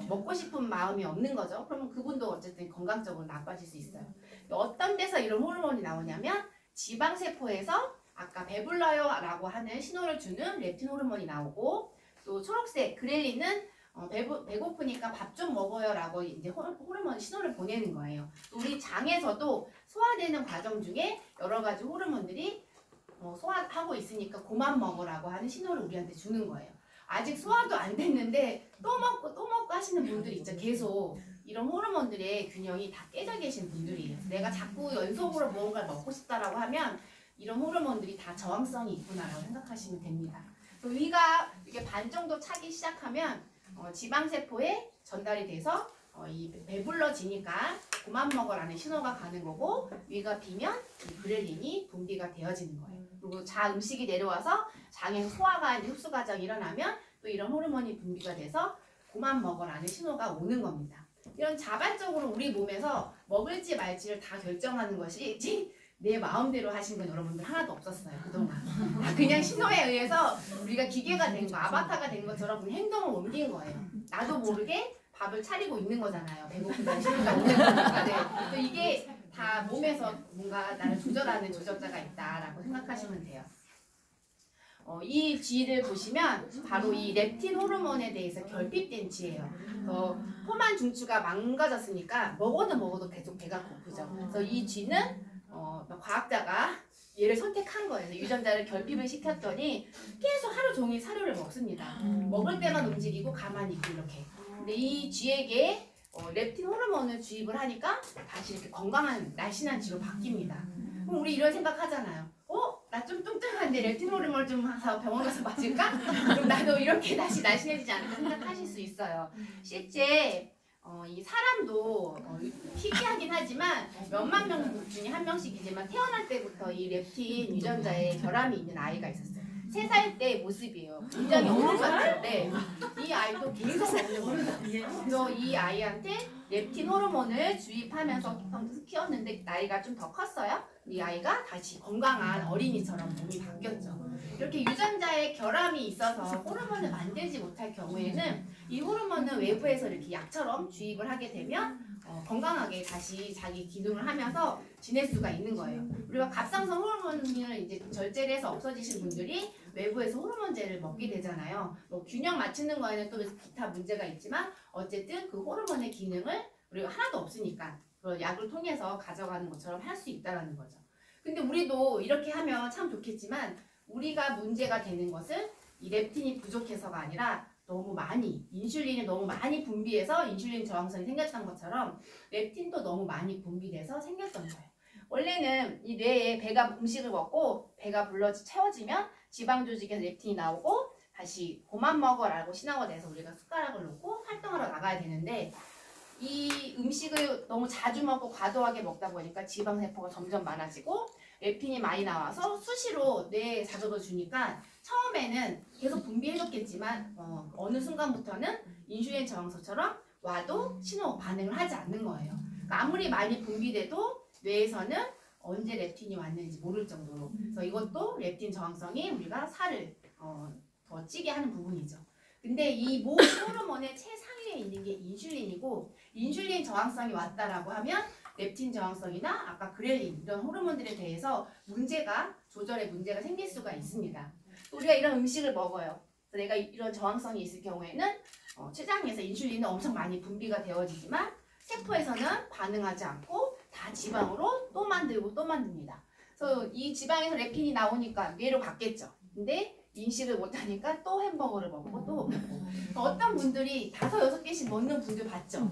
먹고 싶은 마음이 없는 거죠. 그러면 그분도 어쨌든 건강적으로 나빠질 수 있어요. 어떤 데서 이런 호르몬이 나오냐면 지방세포에서 아까 배불러요 라고 하는 신호를 주는 렙틴 호르몬이 나오고 또 초록색 그렐린은 배고프니까 밥 좀 먹어요 라고 이제 호르몬 신호를 보내는 거예요. 우리 장에서도 소화되는 과정 중에 여러 가지 호르몬들이 소화하고 있으니까 그만 먹으라고 하는 신호를 우리한테 주는 거예요. 아직 소화도 안 됐는데 또 먹고 또 먹고 하시는 분들이 있죠. 계속 이런 호르몬들의 균형이 다 깨져 계신 분들이에요. 내가 자꾸 연속으로 무언가를 먹고 싶다라고 하면 이런 호르몬들이 다 저항성이 있구나라고 생각하시면 됩니다. 위가 이렇게 반 정도 차기 시작하면 지방세포에 전달이 돼서 이 배불러지니까 그만 먹어라는 신호가 가는 거고 위가 비면 이 그렐린이 분비가 되어지는 거예요. 그리고 음식이 내려와서 장에서 소화가 흡수 과정이 일어나면 또 이런 호르몬이 분비가 돼서 그만 먹어라는 신호가 오는 겁니다. 이런 자발적으로 우리 몸에서 먹을지 말지를 다 결정하는 것이지 내 마음대로 하신 건 여러분들 하나도 없었어요. 그동안 그냥 신호에 의해서 우리가 기계가 된 거, 아바타가 된 것처럼 행동을 옮긴 거예요. 나도 모르게 밥을 차리고 있는 거잖아요. 배고프다는 신호가 오는 거니까. 네. 그래서 이게 다 몸에서 뭔가 나를 조절하는 조절자가 있다라고 생각하시면 돼요. 이 쥐를 보시면 바로 이 렙틴 호르몬에 대해서 결핍된 쥐예요. 포만 중추가 망가졌으니까 먹어도 계속 배가 고프죠. 그래서 이 쥐는 과학자가 얘를 선택한 거예요. 유전자를 결핍을 시켰더니 계속 하루 종일 사료를 먹습니다. 먹을 때만 움직이고 가만히 있고 이렇게. 근데 이 쥐에게 렙틴 호르몬을 주입을 하니까 다시 이렇게 건강한 날씬한 쥐로 바뀝니다. 그럼 우리 이런 생각 하잖아요. 나 좀 뚱뚱한데 렙틴 호르몬 좀 사서 병원 가서 맞을까? 그럼 나도 이렇게 다시 날씬해지지 않을까 생각하실 수 있어요. 실제 이 사람도 희귀하긴 하지만 몇만 명 중에 한 명씩이지만 태어날 때부터 이 렙틴 유전자에 결함이 있는 아이가 있었어요. 3살 때 모습이에요. 굉장히 어른같죠. 네. 이 아이도 계속 먹는 거예요. 그래서 이 아이한테 렙틴 호르몬을 주입하면서 키웠는데 나이가 좀 더 컸어요. 이 아이가 다시 건강한 어린이처럼 몸이 바뀌었죠. 이렇게 유전자에 결함이 있어서 호르몬을 만들지 못할 경우에는 이 호르몬은 외부에서 이렇게 약처럼 주입을 하게 되면 건강하게 다시 자기 기능을 하면서 지낼 수가 있는 거예요. 우리가 갑상선 호르몬을 이제 절제를 해서 없어지신 분들이 외부에서 호르몬제를 먹게 되잖아요. 뭐 균형 맞추는 거에는 또 기타 문제가 있지만 어쨌든 그 호르몬의 기능을 우리가 하나도 없으니까 그 약을 통해서 가져가는 것처럼 할 수 있다는 거죠. 근데 우리도 이렇게 하면 참 좋겠지만 우리가 문제가 되는 것은 이 렙틴이 부족해서가 아니라 너무 많이 인슐린이 너무 많이 분비해서 인슐린 저항성이 생겼던 것처럼 렙틴도 너무 많이 분비돼서 생겼던 거예요. 원래는 이 뇌에 배가 음식을 먹고 배가 채워지면 지방 조직에서 렙틴이 나오고 다시 그만 먹어라고 신호가 돼서 우리가 숟가락을 놓고 활동하러 나가야 되는데 이 음식을 너무 자주 먹고 과도하게 먹다 보니까 지방세포가 점점 많아지고 렙틴이 많이 나와서 수시로 뇌에 자극을 주니까 처음에는 계속 분비해줬겠지만 어느 순간부터는 인슐린 저항소처럼 와도 신호 반응을 하지 않는 거예요. 그러니까 아무리 많이 분비돼도 뇌에서는 언제 렙틴이 왔는지 모를 정도로. 그래서 이것도 렙틴 저항성이 우리가 살을 더 찌게 하는 부분이죠. 근데 이 모든 호르몬의 최상위에 있는 게 인슐린이고 인슐린 저항성이 왔다라고 하면 렙틴 저항성이나 아까 그렐린 이런 호르몬들에 대해서 조절에 문제가 생길 수가 있습니다. 우리가 이런 음식을 먹어요. 내가 이런 저항성이 있을 경우에는 췌장에서 인슐린은 엄청 많이 분비가 되어지지만 세포에서는 반응하지 않고 다 지방으로 또 만들고 또 만듭니다. 그래서 이 지방에서 렙틴이 나오니까 뇌로 갔겠죠. 근데 인식을 못하니까 또 햄버거를 먹고 또 먹고 어떤 분들이 5, 6개씩 먹는 분들 봤죠.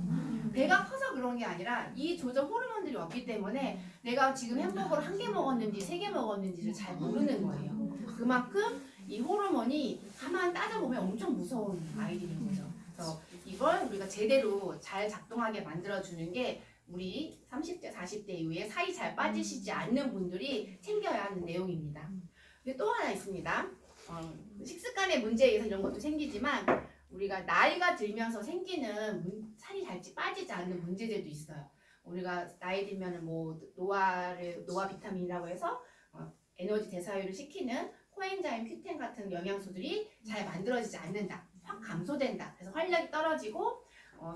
배가 커서 그런 게 아니라 이 조절 호르몬들이 없기 때문에 내가 지금 햄버거를 1개 먹었는지 3개 먹었는지를 잘 모르는 거예요. 그만큼 이 호르몬이 가만 따져보면 엄청 무서운 아이들인 거죠. 그래서 이걸 우리가 제대로 잘 작동하게 만들어주는 게 우리 30대, 40대 이후에 살이 잘 빠지시지 않는 분들이 챙겨야 하는 내용입니다. 근데 또 하나 있습니다. 식습관의 문제에 의해서 이런 것도 생기지만 우리가 나이가 들면서 생기는 살이 잘 빠지지 않는 문제들도 있어요. 우리가 나이 들면은 뭐 노화 비타민이라고 해서 에너지 대사율을 시키는 코엔자임 Q10 같은 영양소들이 잘 만들어지지 않는다. 확 감소된다. 그래서 활력이 떨어지고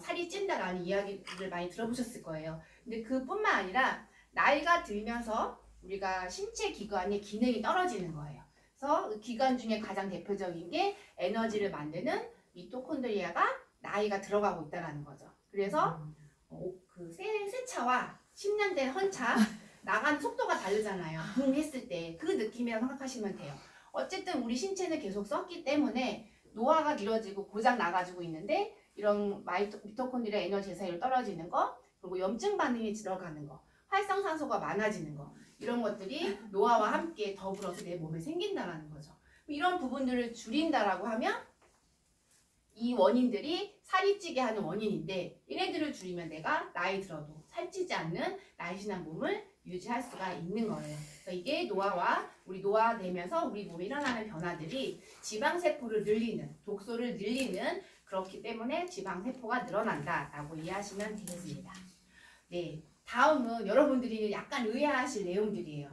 살이 찐다라는 이야기를 많이 들어보셨을 거예요. 근데 그뿐만 아니라 나이가 들면서 우리가 신체 기관의 기능이 떨어지는 거예요. 그래서 기관 중에 가장 대표적인 게 에너지를 만드는 미토콘드리아가 나이가 들어가고 있다는 거죠. 그래서 그 새 차와 10년 된 헌차 나가는 속도가 다르잖아요. 붕 했을 때 그 느낌이라고 생각하시면 돼요. 어쨌든 우리 신체는 계속 썼기 때문에 노화가 길어지고 고장 나가지고 있는데 이런 미토콘드리아 에너지 대사율 떨어지는 거 그리고 염증 반응이 들어가는 거 활성산소가 많아지는 거 이런 것들이 노화와 함께 더불어서 내 몸에 생긴다는 거죠. 이런 부분들을 줄인다라고 하면 이 원인들이 살이 찌게 하는 원인인데 얘네들을 줄이면 내가 나이 들어도 살찌지 않는 날씬한 몸을 유지할 수가 있는 거예요. 그래서 이게 우리 노화되면서 우리 몸에 일어나는 변화들이 지방세포를 늘리는, 독소를 늘리는 그렇기 때문에 지방세포가 늘어난다라고 이해하시면 되겠습니다. 네. 다음은 여러분들이 약간 의아하실 내용들이에요.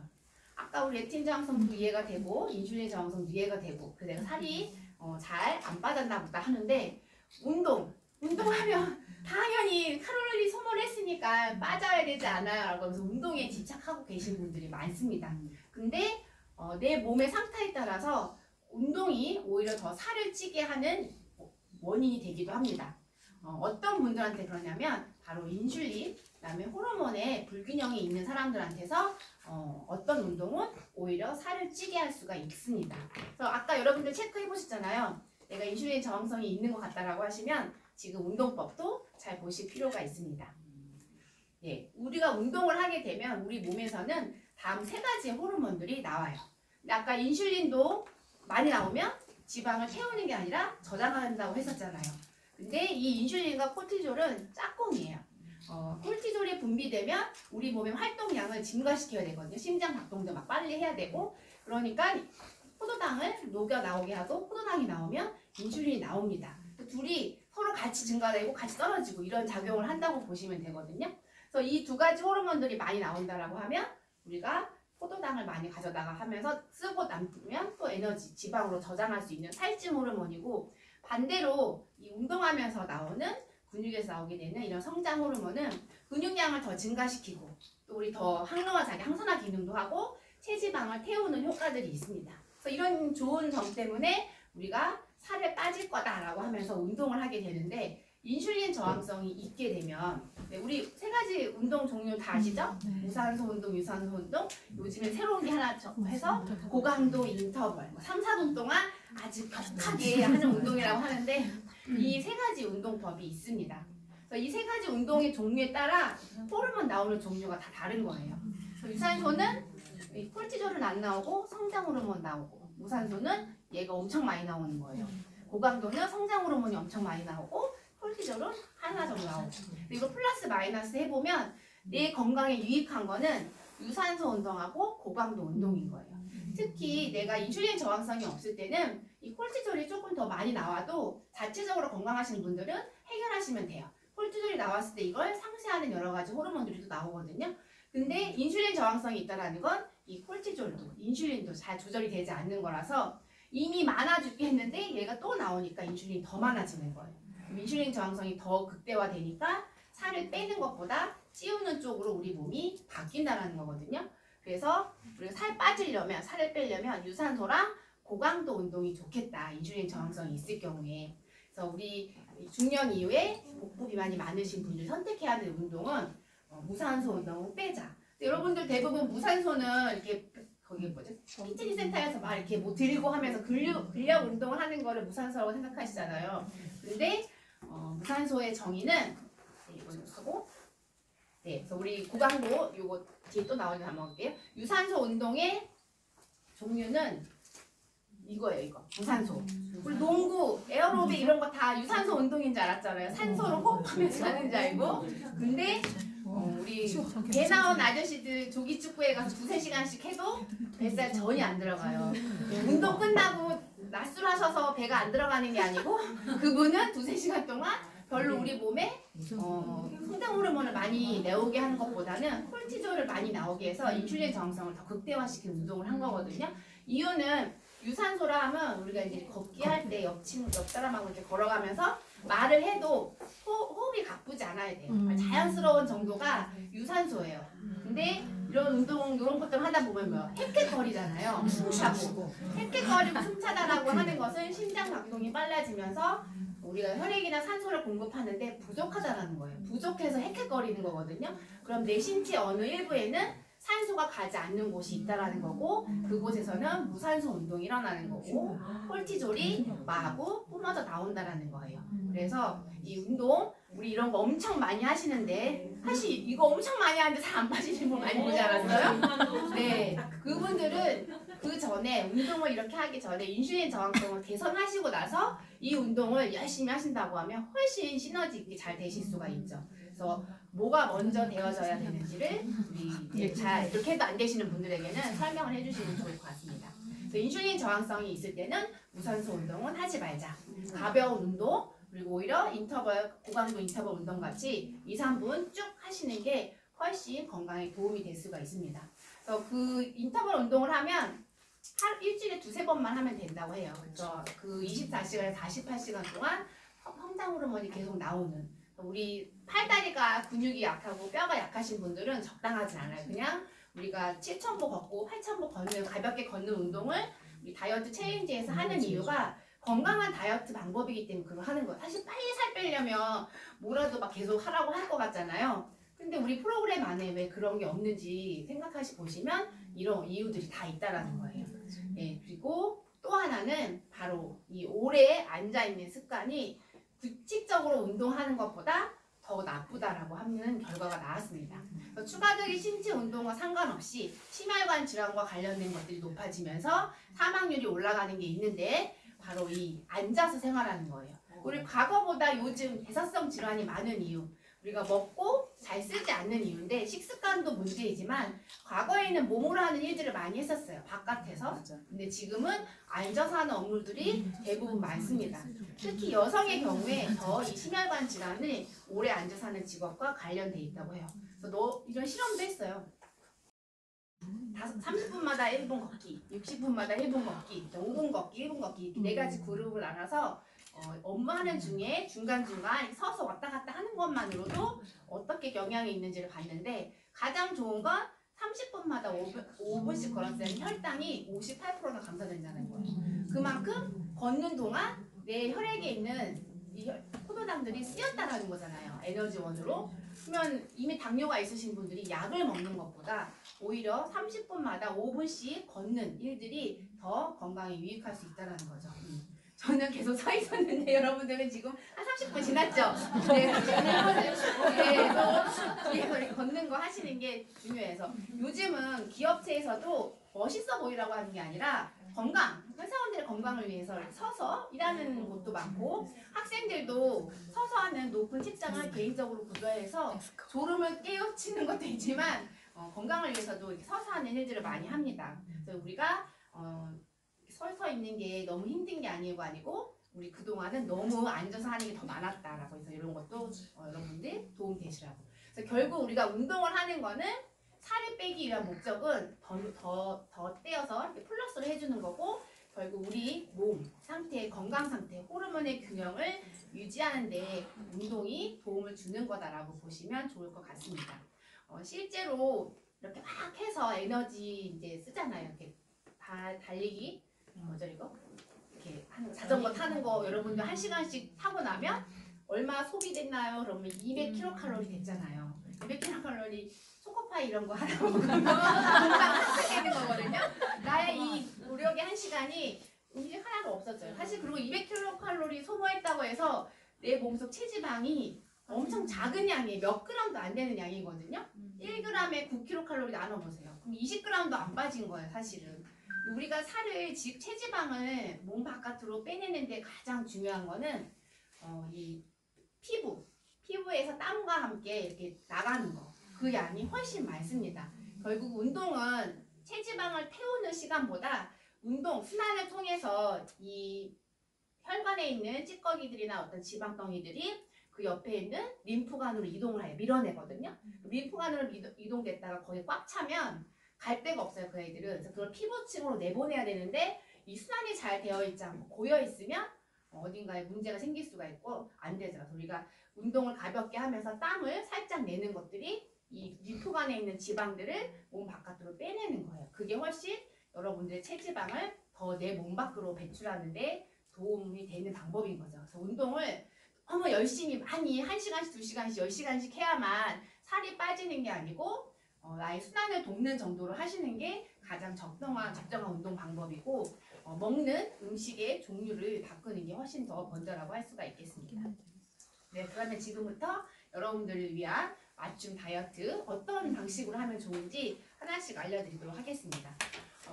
아까 우리 렙틴 저항성도 이해가 되고 인슐린 저항성도 이해가 되고 그래서 내가 살이 잘 안 빠졌나 보다 하는데 운동하면 당연히 칼로리 소모했으니까 빠져야 되지 않아요 라고 하면서 운동에 집착하고 계신 분들이 많습니다. 근데 내 몸의 상태에 따라서 운동이 오히려 더 살을 찌게 하는 원인이 되기도 합니다. 어떤 분들한테 그러냐면 바로 인슐린 그다음에 호르몬의 불균형이 있는 사람들한테서 어떤 운동은 오히려 살을 찌게 할 수가 있습니다. 그래서 아까 여러분들 체크해 보셨잖아요. 내가 인슐린 저항성이 있는 것 같다라고 하시면 지금 운동법도 잘 보실 필요가 있습니다. 예, 우리가 운동을 하게 되면 우리 몸에서는 다음 3가지의 호르몬들이 나와요. 근데 아까 인슐린도 많이 나오면 지방을 태우는 게 아니라 저장한다고 했었잖아요. 근데 이 인슐린과 코르티졸은 짝꿍이에요. 코르티졸이 분비되면 우리 몸의 활동량을 증가시켜야 되거든요. 심장 박동도 막 빨리 해야 되고, 그러니까 포도당을 녹여 나오게 하고 포도당이 나오면 인슐린이 나옵니다. 둘이 서로 같이 증가되고 같이 떨어지고 이런 작용을 한다고 보시면 되거든요. 그래서 이 두 가지 호르몬들이 많이 나온다라고 하면 우리가 포도당을 많이 가져다가 하면서 쓰고 남으면 또 에너지, 지방으로 저장할 수 있는 살찐 호르몬이고, 반대로 이 운동하면서 나오는 근육에서 나오게 되는 이런 성장 호르몬은 근육량을 더 증가시키고 또 우리 더 항노화, 항산화 기능도 하고 체지방을 태우는 효과들이 있습니다. 그래서 이런 좋은 점 때문에 우리가 살에 빠질 거다라고 하면서 운동을 하게 되는데, 인슐린 저항성이 있게 되면 우리 세 가지 운동 종류 다 아시죠? 무산소 운동, 유산소 운동, 요즘에 새로운 게 하나 해서 고강도 인터벌, 3, 4분 동안 아주 격하게 하는 운동이라고 하는데, 이 세 가지 운동법이 있습니다. 그래서 이 세 가지 운동의 종류에 따라 호르몬 나오는 종류가 다 다른 거예요. 그래서 유산소는 코르티졸은 안 나오고 성장 호르몬 나오고, 무산소는 얘가 엄청 많이 나오는 거예요. 고강도는 성장 호르몬이 엄청 많이 나오고 코르티졸은 하나 정도 나오고. 이거 플러스 마이너스 해보면 내 건강에 유익한 거는 유산소 운동하고 고강도 운동인 거예요. 특히 내가 인슐린 저항성이 없을 때는 이 코르티졸이 조금 더 많이 나와도 자체적으로 건강하신 분들은 해결하시면 돼요. 코르티졸이 나왔을 때 이걸 상쇄하는 여러 가지 호르몬들이 또 나오거든요. 근데 인슐린 저항성이 있다는 건 이 코르티졸도 인슐린도 잘 조절이 되지 않는 거라서 이미 많아 죽겠는데 얘가 또 나오니까 인슐린이 더 많아지는 거예요. 인슐린 저항성이 더 극대화되니까 살을 빼는 것보다 찌우는 쪽으로 우리 몸이 바뀐다는 거거든요. 그래서 우리가 살 빠지려면, 살을 빼려면 유산소랑 고강도 운동이 좋겠다. 인슐린 저항성이 있을 경우에. 그래서 우리 중년 이후에 복부 비만이 많으신 분들이 선택해야 하는 운동은 무산소 운동은 빼자. 여러분들 대부분 무산소는 이렇게 거기 뭐죠? 피트니스 센터에서 막 이렇게 뭐 들고 하면서 근력 운동을 하는 거를 무산소라고 생각하시잖아요. 근데 무산소의 정의는 이거 하고, 그래서 우리 고강도 요거 뒤에 또 나오는 거 한번 볼게요. 유산소 운동의 종류는 이거예요, 이거. 무산소. 우리 농구, 에어로빅 이런 거 다 유산소 운동인 줄 알았잖아요. 산소로 호흡하면서 하는 줄 알고. 근데 우리 배 나온 아저씨들 조기축구에 가서 2-3시간씩 해도 뱃살 전혀 안 들어가요. 운동 끝나고 낮술하셔서 배가 안 들어가는 게 아니고, 그분은 2-3시간 동안 별로 우리 몸에 성장 호르몬을 많이 내오게 하는 것보다는 코르티졸을 많이 나오게 해서 인슐린 저항성을 더 극대화시키는 운동을 한 거거든요. 이유는 유산소라 하면 우리가 이제 걷기 할 때 옆 사람하고 이렇게 걸어가면서 말을 해도 호흡이 가쁘지 않아야 돼요. 자연스러운 정도가 유산소예요. 근데 이런 운동, 이런 것들 하다 보면 뭐 헥헥거리잖아요. 숨차고. 헥헥거리고 숨차다라고 하는 것은 심장 박동이 빨라지면서 우리가 혈액이나 산소를 공급하는데 부족하다라는 거예요. 부족해서 헥헥거리는 거거든요. 그럼 내 신체 어느 일부에는 산소가 가지 않는 곳이 있다라는 거고, 그곳에서는 무산소 운동이 일어나는 거고, 코르티졸이 마구 뿜어져 나온다라는 거예요. 그래서 이 운동, 우리 이런 거 엄청 많이 하시는데, 사실 이거 엄청 많이 하는데 살 안 빠지시는 분 많이 보지 않았어요? 네, 그분들은 그 전에 운동을 이렇게 하기 전에 인슐린 저항성을 개선하시고 나서 이 운동을 열심히 하신다고 하면 훨씬 시너지 있게 잘 되실 수가 있죠. 그래서 뭐가 먼저 되어져야 되는지를 우리 잘 이렇게 해도 안 되시는 분들에게는 설명을 해주시면 좋을 것 같습니다. 그래서 인슐린 저항성이 있을 때는 무산소 운동은 하지 말자. 가벼운 운동, 그리고 오히려 인터벌, 고강도 인터벌 운동 같이 2-3분 쭉 하시는 게 훨씬 건강에 도움이 될 수가 있습니다. 그래서 그 인터벌 운동을 하면 일주일에 2-3번만 하면 된다고 해요. 그렇죠? 그 24시간에서 48시간 동안 성장 호르몬이 계속 나오는, 우리 팔다리가 근육이 약하고 뼈가 약하신 분들은 적당하지 않아요. 그냥 우리가 7,000보 걷고 8,000보 걷는, 가볍게 걷는 운동을 우리 다이어트 챌린지에서 하는 이유가 건강한 다이어트 방법이기 때문에 그걸 하는 거예요. 사실 빨리 살 빼려면 뭐라도 막 계속 하라고 할 것 같잖아요. 근데 우리 프로그램 안에 왜 그런 게 없는지 생각하시 보시면 이런 이유들이 다 있다라는 거예요. 네, 그리고 또 하나는 바로 이 오래 앉아있는 습관이 규칙적으로 운동하는 것보다 더 나쁘다라고 하는 결과가 나왔습니다. 그래서 추가적인 신체 운동과 상관없이 심혈관 질환과 관련된 것들이 높아지면서 사망률이 올라가는 게 있는데 바로 이 앉아서 생활하는 거예요. 우리 과거보다 요즘 대사성 질환이 많은 이유, 우리가 먹고 잘 쓰지 않는 이유인데 식습관도 문제이지만 과거에는 몸으로 하는 일들을 많이 했었어요. 바깥에서. 근데 지금은 앉아서 하는 업무들이 대부분 많습니다. 특히 여성의 경우에 더 이 심혈관 질환이 오래 앉아서 하는 직업과 관련돼 있다고 해요. 그래서 이런 실험도 했어요. 30분마다 1분 걷기, 60분마다 1분 걷기, 5분 걷기, 1분 걷기 이렇게 네 가지 그룹을 나눠서 업무하는 중에 중간중간 서서 왔다 갔다 하는 것만으로도 어떻게 영향이 있는지를 봤는데 가장 좋은 건 30분마다 5분씩 걸었을 때 혈당이 58%가 감소된다는 거예요. 그만큼 걷는 동안 내 혈액에 있는 이 포도당들이 쓰였다라는 거잖아요. 에너지원으로. 그러면 이미 당뇨가 있으신 분들이 약을 먹는 것보다 오히려 30분마다 5분씩 걷는 일들이 더 건강에 유익할 수 있다는 거죠. 저는 계속 서 있었는데 여러분들은 지금 한 30분 지났죠? 네, 30분 뒤에서 이렇게 걷는 거 하시는 게 중요해서 요즘은 기업체에서도 멋있어 보이라고 하는 게 아니라 건강, 회사원들의 건강을 위해서 서서 일하는 곳도 많고 학생들도 서서 하는 높은 책장을 개인적으로 구조해서 졸음을 깨우치는 것도 있지만 건강을 위해서도 이렇게 서서 하는 일들을 많이 합니다. 그래서 우리가 서서 있는 게 너무 힘든 게 아니고 우리 그동안은 너무 앉아서 하는 게 더 많았다라고 해서 이런 것도 여러분들 도움 되시라고. 그래서 결국 우리가 운동을 하는 거는 살을 빼기 위한 목적은 더 떼어서 이렇게 플러스를 해주는 거고 결국 우리 몸 상태, 건강 상태, 호르몬의 균형을 유지하는데 운동이 도움을 주는 거다라고 보시면 좋을 것 같습니다. 실제로 이렇게 막 해서 에너지 이제 쓰잖아요. 이렇게 달리기 뭐죠 이거? 이렇게 자전거 타는 거 여러분들 1시간씩 타고 나면 얼마 소비됐나요? 그러면 200kcal 됐잖아요. 200kcal 초코파이 이런 거 하나 먹으면 금방 삭삭되는 거거든요. 나의 이 노력의 1시간이 음식 하나도 없었어요. 사실 그리고 200kcal 소모했다고 해서 내 몸속 체지방이 엄청 작은 양이에요. 몇 그램도 안 되는 양이거든요. 1g에 9kcal 나눠보세요. 그럼 20g도 안 빠진 거예요, 사실은. 우리가 체지방을 몸 바깥으로 빼내는데 가장 중요한 거는 이 피부에서 땀과 함께 이렇게 나가는 거. 그 양이 훨씬 많습니다. 결국 운동은 체지방을 태우는 시간보다 순환을 통해서 이 혈관에 있는 찌꺼기들이나 어떤 지방덩이들이 그 옆에 있는 림프관으로 이동을 해요. 밀어내거든요. 림프관으로 이동됐다가 거기 꽉 차면 갈 데가 없어요. 그 애들은. 그래서 그걸 피부층으로 내보내야 되는데 이 순환이 잘 되어 있지 않고 고여 있으면 어딘가에 문제가 생길 수가 있고 안 되죠. 그래서 우리가 운동을 가볍게 하면서 땀을 살짝 내는 것들이 이 림프관에 있는 지방들을 몸 바깥으로 빼내는 거예요. 그게 훨씬 여러분들의 체지방을 더 내 몸 밖으로 배출하는데 도움이 되는 방법인 거죠. 그래서 운동을 너무 열심히 많이 1시간씩, 2시간씩, 10시간씩 해야만 살이 빠지는 게 아니고 나의 순환을 돕는 정도로 하시는 게 가장 적정한 운동 방법이고 먹는 음식의 종류를 바꾸는 게 훨씬 더 먼저라고 할 수가 있겠습니다. 네, 그러면 지금부터 여러분들을 위한 맞춤 다이어트 어떤 방식으로 하면 좋은지 하나씩 알려드리도록 하겠습니다.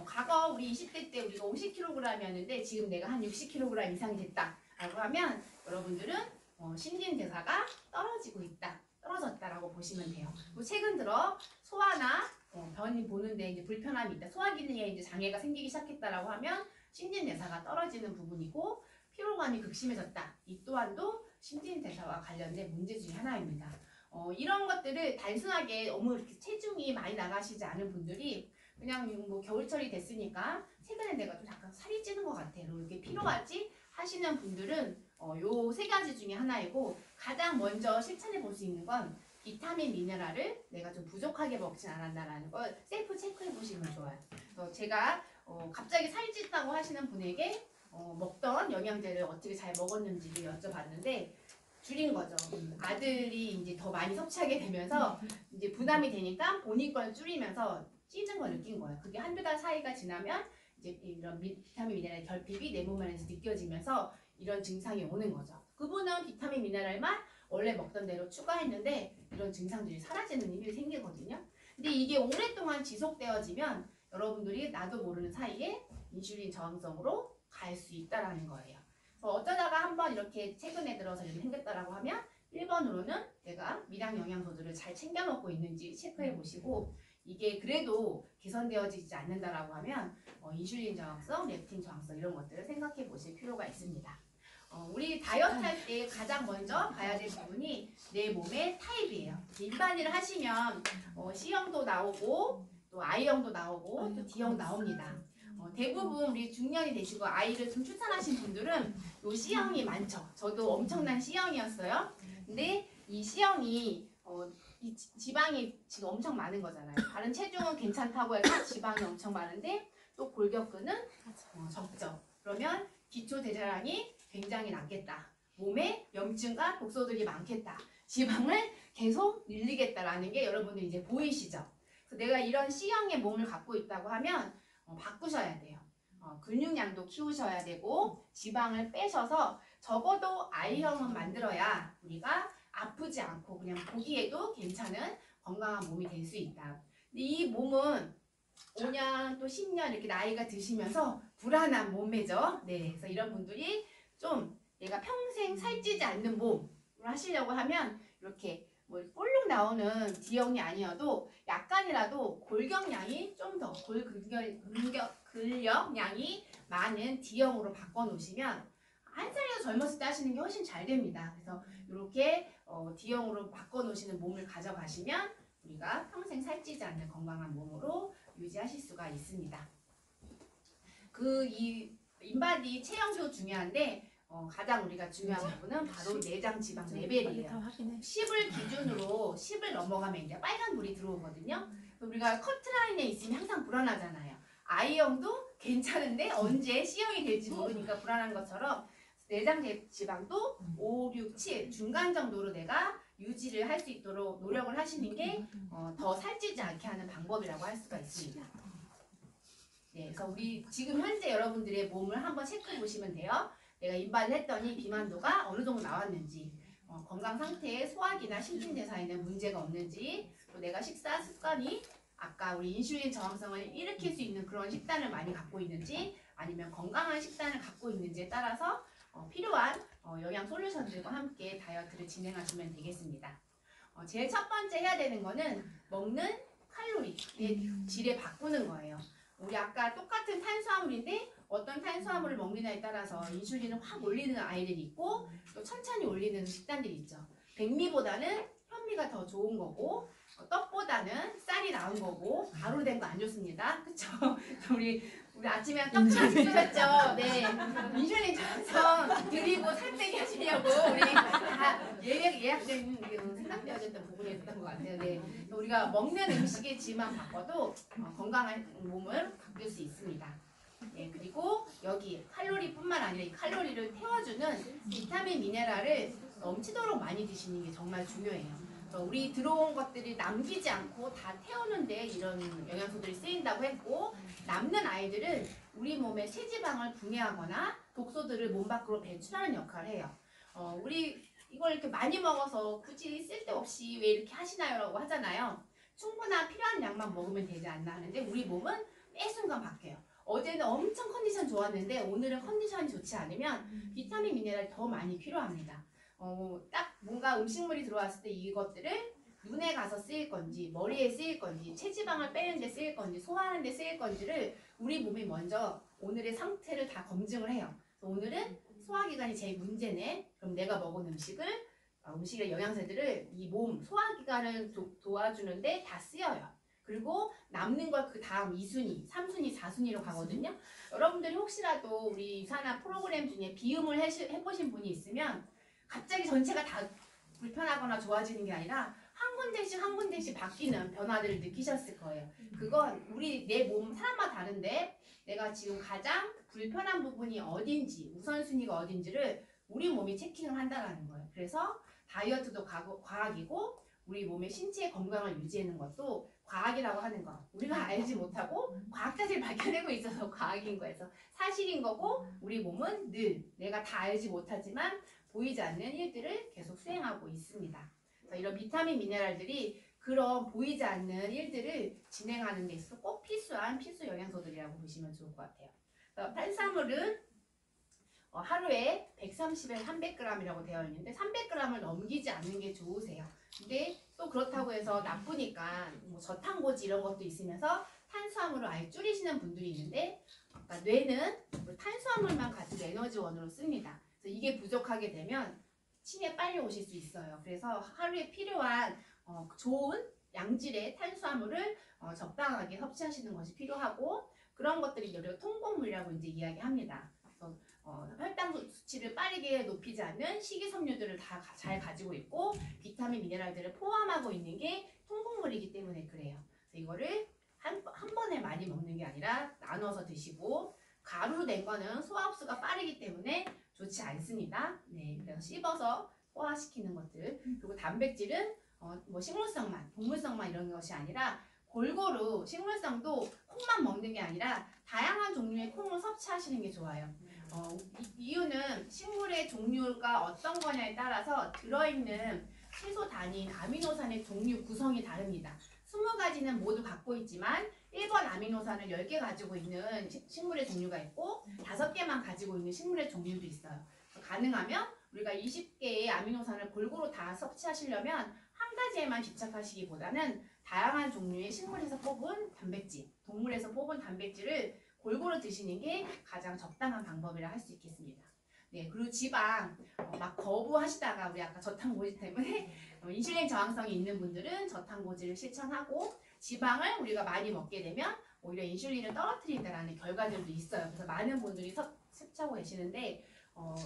과거 우리 20대 때 우리가 50kg이었는데 지금 내가 한 60kg 이상이 됐다라고 하면 여러분들은 신진대사가 떨어졌다라고 보시면 돼요. 최근 들어 소화나 변이 보는데 이제 불편함이 있다. 소화 기능에 이제 장애가 생기기 시작했다라고 하면 신진대사가 떨어지는 부분이고 피로감이 극심해졌다. 이 또한도 신진대사와 관련된 문제 중에 하나입니다. 이런 것들을 단순하게 너무 이렇게 체중이 많이 나가시지 않은 분들이 그냥 뭐 겨울철이 됐으니까 최근에 내가 좀 잠깐 살이 찌는 것 같아. 이렇게 피로하지 하시는 분들은 요 세 가지 중에 하나이고 가장 먼저 실천해 볼 수 있는 건 비타민 미네랄을 내가 좀 부족하게 먹진 않았나라는 걸 셀프 체크해 보시면 좋아요. 그래서 제가 갑자기 살이 찐다고 하시는 분에게 먹던 영양제를 어떻게 잘 먹었는지를 여쭤봤는데 줄인 거죠. 아들이 이제 더 많이 섭취하게 되면서 이제 부담이 되니까 본인 걸 줄이면서 찌는 걸 느낀 거예요. 그게 한두 달 사이가 지나면 이제 이런 비타민 미네랄 결핍이 내 몸 안에서 느껴지면서 이런 증상이 오는 거죠. 그분은 비타민 미네랄만 원래 먹던 대로 추가했는데 이런 증상들이 사라지는 일이 생기거든요. 근데 이게 오랫동안 지속되어지면 여러분들이 나도 모르는 사이에 인슐린 저항성으로 갈 수 있다라는 거예요. 어쩌다가 한번 이렇게 최근에 들어서 이렇게 생겼다라고 하면 1번으로는 내가 미량 영양소들을 잘 챙겨 먹고 있는지 체크해 보시고 이게 그래도 개선되어지지 않는다라고 하면 인슐린 저항성, 렙틴 저항성 이런 것들을 생각해 보실 필요가 있습니다. 우리 다이어트 할 때 가장 먼저 봐야 될 부분이 내 몸의 타입이에요. 일반인을 하시면 C형도 나오고 또 I형도 나오고 또 D형 나옵니다. 대부분 우리 중년이 되시고 아이를 좀 출산하신 분들은 요 C형이 많죠. 저도 엄청난 C형이었어요. 근데 이 C형이 이 지방이 지금 엄청 많은 거잖아요. 다른 체중은 괜찮다고 해서 지방이 엄청 많은데 또 골격근은 적죠. 그러면 기초 대사량이 굉장히 낮겠다. 몸에 염증과 독소들이 많겠다. 지방을 계속 늘리겠다라는 게 여러분들 이제 보이시죠? 그래서 내가 이런 C형의 몸을 갖고 있다고 하면 바꾸셔야 돼요. 근육량도 키우셔야 되고 지방을 빼셔서 적어도 I형은 만들어야 우리가 아프지 않고 그냥 보기에도 괜찮은 건강한 몸이 될 수 있다. 근데 이 몸은 5년 또 10년 이렇게 나이가 드시면서 불안한 몸매죠. 네, 그래서 이런 분들이 좀 내가 평생 살찌지 않는 몸을 하시려고 하면 이렇게 뭐 볼록 나오는 D형이 아니어도 약간이라도 골격량이 좀 더 근력량이 많은 D형으로 바꿔놓으시면 한 살이라도 젊었을 때 하시는 게 훨씬 잘 됩니다. 그래서 이렇게 D형으로 바꿔놓으시는 몸을 가져가시면 우리가 평생 살찌지 않는 건강한 몸으로 유지하실 수가 있습니다. 이 인바디 체형도 중요한데 가장 우리가 중요한 부분은 바로 내장 지방 레벨이에요. 10을 기준으로 10을 넘어가면 이제 빨간 불이 들어오거든요. 우리가 커트라인에 있으면 항상 불안하잖아요. I형도 괜찮은데 언제 C형이 될지 모르니까 불안한 것처럼 내장 지방도 5, 6, 7 중간 정도로 내가 유지를 할 수 있도록 노력을 하시는 게 더 살찌지 않게 하는 방법이라고 할 수가 있습니다. 네, 그래서 우리 지금 현재 여러분들의 몸을 한번 체크해 보시면 돼요. 내가 인바디를 했더니 비만도가 어느 정도 나왔는지, 건강 상태에 소화기나 신진대사에는 문제가 없는지, 또 내가 식사 습관이 아까 우리 인슐린 저항성을 일으킬 수 있는 그런 식단을 많이 갖고 있는지, 아니면 건강한 식단을 갖고 있는지에 따라서 필요한 영양 솔루션들과 함께 다이어트를 진행하시면 되겠습니다. 제일 첫 번째 해야 되는 거는 먹는 칼로리의 질에 바꾸는 거예요. 우리 아까 똑같은 탄수화물인데 어떤 탄수화물을 먹느냐에 따라서 인슐린을 확 올리는 아이들이 있고 또 천천히 올리는 식단들이 있죠. 백미보다는 현미가 더 좋은 거고 떡보다는 쌀이 나은 거고 가루로 된 거 안 좋습니다. 그쵸? 우리 아침에 떡볶이 드셨죠? 네. 인슐린 저항성 드리고 살 빼게 하시려고 우리 다 예약된 생각되어졌던 부분이 있었던 것 같아요. 네. 우리가 먹는 음식의 질만 바꿔도 건강한 몸을 바꿀 수 있습니다. 네, 그리고 여기 칼로리뿐만 아니라 이 칼로리를 태워주는 비타민 미네랄을 넘치도록 많이 드시는 게 정말 중요해요. 우리 들어온 것들이 남기지 않고 다 태우는데 이런 영양소들이 쓰인다고 했고 남는 아이들은 우리 몸의 체지방을 분해하거나 독소들을 몸 밖으로 배출하는 역할을 해요. 우리 이걸 이렇게 많이 먹어서 굳이 쓸데없이 왜 이렇게 하시나요? 라고 하잖아요. 충분한 필요한 양만 먹으면 되지 않나 하는데 우리 몸은 매 순간 바뀌어요. 어제는 엄청 컨디션 좋았는데 오늘은 컨디션이 좋지 않으면 비타민 미네랄이 더 많이 필요합니다. 딱 뭔가 음식물이 들어왔을 때 이것들을 눈에 가서 쓰일 건지 머리에 쓰일 건지 체지방을 빼는 데 쓰일 건지 소화하는 데 쓰일 건지를 우리 몸이 먼저 오늘의 상태를 다 검증을 해요. 오늘은 소화기관이 제일 문제네. 그럼 내가 먹은 음식의 영양소들을 이 몸 소화기관을 도와주는데 다 쓰여요. 그리고 남는 걸 그 다음 2순위, 3순위, 4순위로 가거든요. 여러분들이 혹시라도 우리 유산화 프로그램 중에 비음을 해보신 분이 있으면 갑자기 전체가 다 불편하거나 좋아지는 게 아니라 한 군데씩 바뀌는 변화들을 느끼셨을 거예요. 그건 내 몸 사람마다 다른데 내가 지금 가장 불편한 부분이 어딘지 우선순위가 어딘지를 우리 몸이 체킹을 한다는 거예요. 그래서 다이어트도 과학이고 우리 몸의 신체 건강을 유지하는 것도 과학이라고 하는 거. 우리가 알지 못하고 과학자들이 밝혀내고 있어서 과학인 거에서 사실인 거고 우리 몸은 늘 내가 다 알지 못하지만 보이지 않는 일들을 계속 수행하고 있습니다. 그래서 이런 비타민 미네랄들이 그런 보이지 않는 일들을 진행하는 데 있어서 꼭 필수한 필수 영양소들이라고 보시면 좋을 것 같아요. 탄수화물은 하루에 130에서 300g이라고 되어 있는데 300g을 넘기지 않는 게 좋으세요. 근데 또 그렇다고 해서 나쁘니까 뭐 저탄고지 이런 것도 있으면서 탄수화물을 아예 줄이시는 분들이 있는데 그러니까 뇌는 탄수화물만 가지고 에너지원으로 씁니다. 그래서 이게 부족하게 되면 치매 빨리 오실 수 있어요. 그래서 하루에 필요한 좋은 양질의 탄수화물을 적당하게 섭취하시는 것이 필요하고 그런 것들이 우리가 통곡물이라고 이제 이야기합니다. 그래서 혈당 수치를 빠르게 높이지 않는 식이섬유들을 다 잘 가지고 있고 비타민 미네랄들을 포함하고 있는 게 통곡물이기 때문에 그래요. 그래서 이거를 한 번에 많이 먹는 게 아니라 나눠서 드시고 가루로 된 거는 소화 흡수가 빠르기 때문에 좋지 않습니다. 네, 그래서 씹어서 소화시키는 것들 그리고 단백질은 뭐 식물성만 동물성만 이런 것이 아니라 골고루 식물성도 콩만 먹는 게 아니라 다양한 종류의 콩을 섭취하시는 게 좋아요. 이유는 식물의 종류가 어떤 거냐에 따라서 들어있는 채소 단위 아미노산의 종류 구성이 다릅니다. 20가지는 모두 갖고 있지만 1번 아미노산을 10개 가지고 있는 식물의 종류가 있고 5개만 가지고 있는 식물의 종류도 있어요. 가능하면 우리가 20개의 아미노산을 골고루 다 섭취하시려면 한 가지에만 집착하시기보다는 다양한 종류의 식물에서 뽑은 단백질, 동물에서 뽑은 단백질을 골고루 드시는 게 가장 적당한 방법이라 할 수 있겠습니다. 네, 그리고 지방 막 거부하시다가 우리 아까 저탄고지 때문에 인슐린 저항성이 있는 분들은 저탄고지를 실천하고 지방을 우리가 많이 먹게 되면 오히려 인슐린을 떨어뜨린다는 결과들도 있어요. 그래서 많은 분들이 섭취하고 계시는데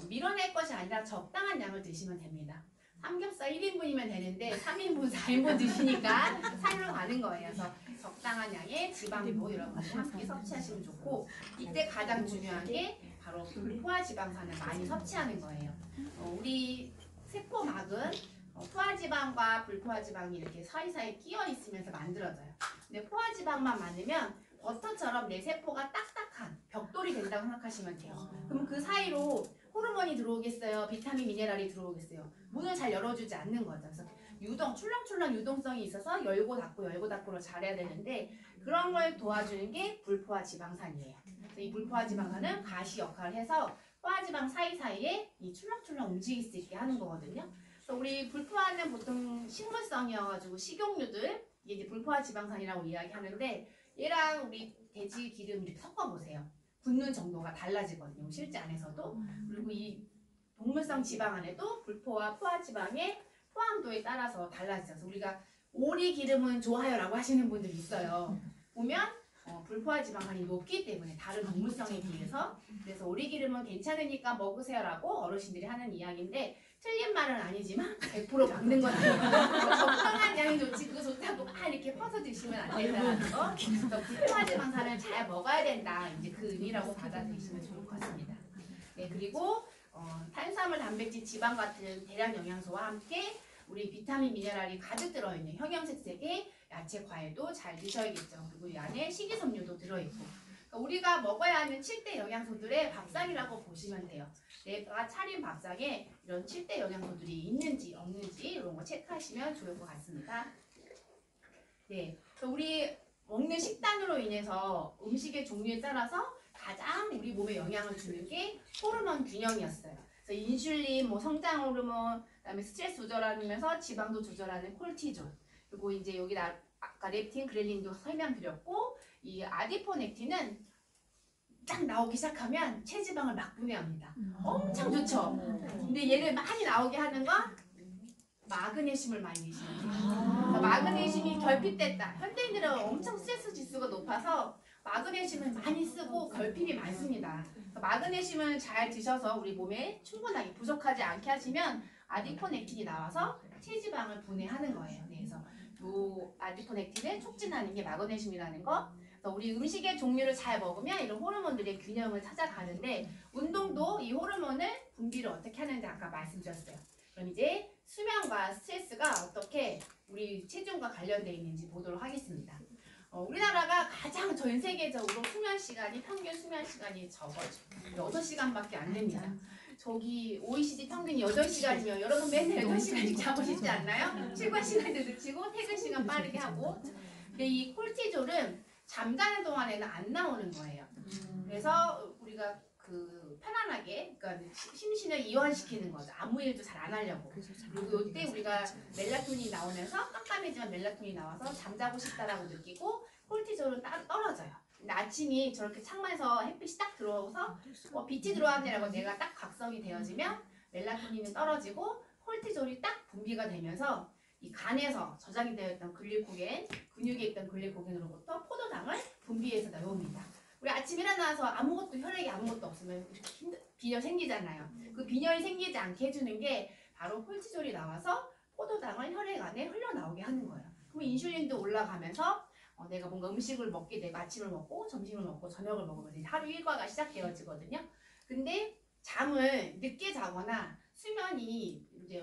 밀어낼 것이 아니라 적당한 양을 드시면 됩니다. 삼겹살 1인분이면 되는데 3인분, 4인분 드시니까 살로 가는 거예요. 그래서 적당한 양의 지방도 여러분들 함께 섭취하시면 좋고 이때 가장 중요한 게 바로 포화지방산을 많이 섭취하는 거예요. 우리 세포막은 포화지방과 불포화지방이 이렇게 사이사이 끼어 있으면서 만들어져요. 근데 포화지방만 많으면 버터처럼 내 세포가 딱딱한 벽돌이 된다고 생각하시면 돼요. 그럼 그 사이로 호르몬이 들어오겠어요? 비타민 미네랄이 들어오겠어요? 문을 잘 열어주지 않는 거죠. 그래서 출렁출렁 유동성이 있어서 열고 닫고를 잘해야 되는데 그런 걸 도와주는 게 불포화 지방산이에요. 그래서 이 불포화 지방산은 가시 역할을 해서 포화지방 사이사이에 이 출렁출렁 움직일 수 있게 하는 거거든요. 그래서 우리 불포화는 보통 식물성이어가지고 식용유들 이게 이제 불포화 지방산이라고 이야기하는데 얘랑 우리 돼지 기름 이렇게 섞어보세요. 붓는 정도가 달라지거든요. 실제 안에서도. 그리고 이 동물성 지방 안에도 불포와 포화지방의 포함도에 따라서 달라져서 우리가 오리 기름은 좋아요라고 하시는 분들이 있어요. 보면 불포화 지방산이 높기 때문에 다른 동물성에 비해서 그래서 오리 기름은 괜찮으니까 먹으세요라고 어르신들이 하는 이야기인데 틀린 말은 아니지만 100% 막는 건 아니에요. 적당한 양이 좋지 그거 좋다고 막 이렇게 퍼서 드시면 안 된다는 거. 그래서 불포화 지방산을 잘 먹어야 된다. 이제 그 의미라고 받아들이시면 좋을 것 같습니다. 네, 그리고 탄수화물, 단백질, 지방 같은 대량 영양소와 함께 우리 비타민, 미네랄이 가득 들어있는 형형색색의 야채, 과일도 잘 드셔야겠죠. 그리고 이 안에 식이섬유도 들어있고 그러니까 우리가 먹어야 하는 7대 영양소들의 밥상이라고 보시면 돼요. 내가 차린 밥상에 이런 7대 영양소들이 있는지 없는지 이런 거 체크하시면 좋을 것 같습니다. 네, 우리 먹는 식단으로 인해서 음식의 종류에 따라서 가장 우리 몸에 영향을 주는 게 호르몬 균형이었어요. 그래서 인슐린, 성장 호르몬, 그다음에 스트레스 조절하면서 지방도 조절하는 콜티졸, 그리고 이제 여기 아까 렙틴, 그렐린도 설명드렸고 이 아디포넥틴은 딱 나오기 시작하면 체지방을 막 분해합니다. 엄청 좋죠. 근데 얘를 많이 나오게 하는 건 마그네슘을 많이 드시면 돼요. 마그네슘이 결핍됐다. 현대인들은 엄청 스트레스 지수가 높아서 마그네슘을 많이 쓰고 결핍이 많습니다. 마그네슘을 잘 드셔서 우리 몸에 충분하게 부족하지 않게 하시면 아디포넥틴이 나와서 체지방을 분해하는 거예요. 그래서 이 아디포넥틴을 촉진하는 게 마그네슘이라는 거. 그래서 우리 음식의 종류를 잘 먹으면 이런 호르몬들의 균형을 찾아가는데 운동도 이 호르몬을 분비를 어떻게 하는지 아까 말씀드렸어요. 그럼 이제 수면과 스트레스가 어떻게 우리 체중과 관련되어 있는지 보도록 하겠습니다. 우리나라가 가장 전 세계적으로 수면 시간이 평균 수면 시간이 적어요. 6시간밖에 안 됩니다. 저기 OECD 평균이 8시간이면 여러분 맨날 8시간씩 자고 싶지 않나요? 출근 시간도 늦추고 퇴근 시간 빠르게 하고. 근데 이 콜티졸은 잠자는 동안에는 안 나오는 거예요. 그래서 우리가 그 편안하게 그러니까 심신을 이완시키는 거죠. 아무 일도 잘 안 하려고. 그리고 이때 우리가 멜라토닌이 나오면서 깜깜해지만 멜라토닌이 나와서 잠자고 싶다라고 느끼고 콜티졸은 떨어져요. 근데 아침이 저렇게 창문에서 햇빛이 딱 들어오서 빛이 들어왔네라고 내가 딱 각성이 되어지면 멜라토닌은 떨어지고 콜티졸이 딱 분비가 되면서 이 간에서 저장이 되어 있던 글리코겐, 근육에 있던 글리코겐으로부터 포도당을 분비해서 나옵니다. 우리 아침 일어나서 아무것도 혈액에 아무것도 없으면 이렇게 빈혈 생기잖아요. 그 빈혈이 생기지 않게 해주는 게 바로 콜티졸이 나와서 포도당을 혈액 안에 흘러나오게 하는 거예요. 그럼 인슐린도 올라가면서 내가 뭔가 음식을 먹게 되고 아침을 먹고 점심을 먹고 저녁을 먹으면 이제 하루 일과가 시작되어지거든요. 근데 잠을 늦게 자거나 수면이 이제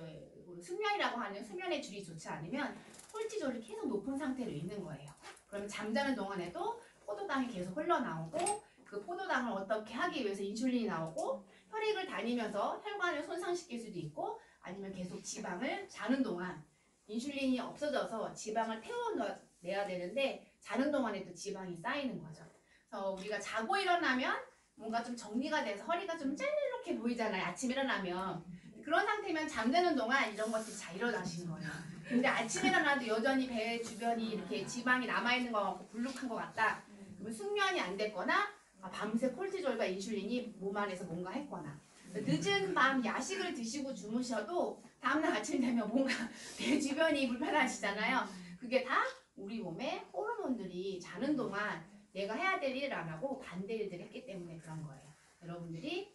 숙면이라고 하는 수면의 질이 좋지 않으면 콜티졸이 계속 높은 상태로 있는 거예요. 그러면 잠자는 동안에도 포도당이 계속 흘러나오고 그 포도당을 어떻게 하기 위해서 인슐린이 나오고 혈액을 다니면서 혈관을 손상시킬 수도 있고 아니면 계속 지방을 자는 동안 인슐린이 없어져서 지방을 태워내야 되는데 자는 동안에도 지방이 쌓이는 거죠. 그래서 우리가 자고 일어나면 뭔가 좀 정리가 돼서 허리가 좀 짤록해 보이잖아요. 아침 일어나면. 그런 상태면 잠드는 동안 이런 것들이 잘 일어나시는 거예요. 근데 아침에 일어나도 여전히 배 주변이 이렇게 지방이 남아있는 것 같고 불룩한 것 같다. 그러면 숙면이 안 됐거나 밤새 콜티졸과 인슐린이 몸 안에서 뭔가 했거나 늦은 밤 야식을 드시고 주무셔도 다음날 아침 되면 뭔가 배 주변이 불편하시잖아요. 그게 다 우리 몸의 호르몬들이 자는 동안 내가 해야 될 일을 안 하고 반대 일들을 했기 때문에 그런 거예요. 여러분들이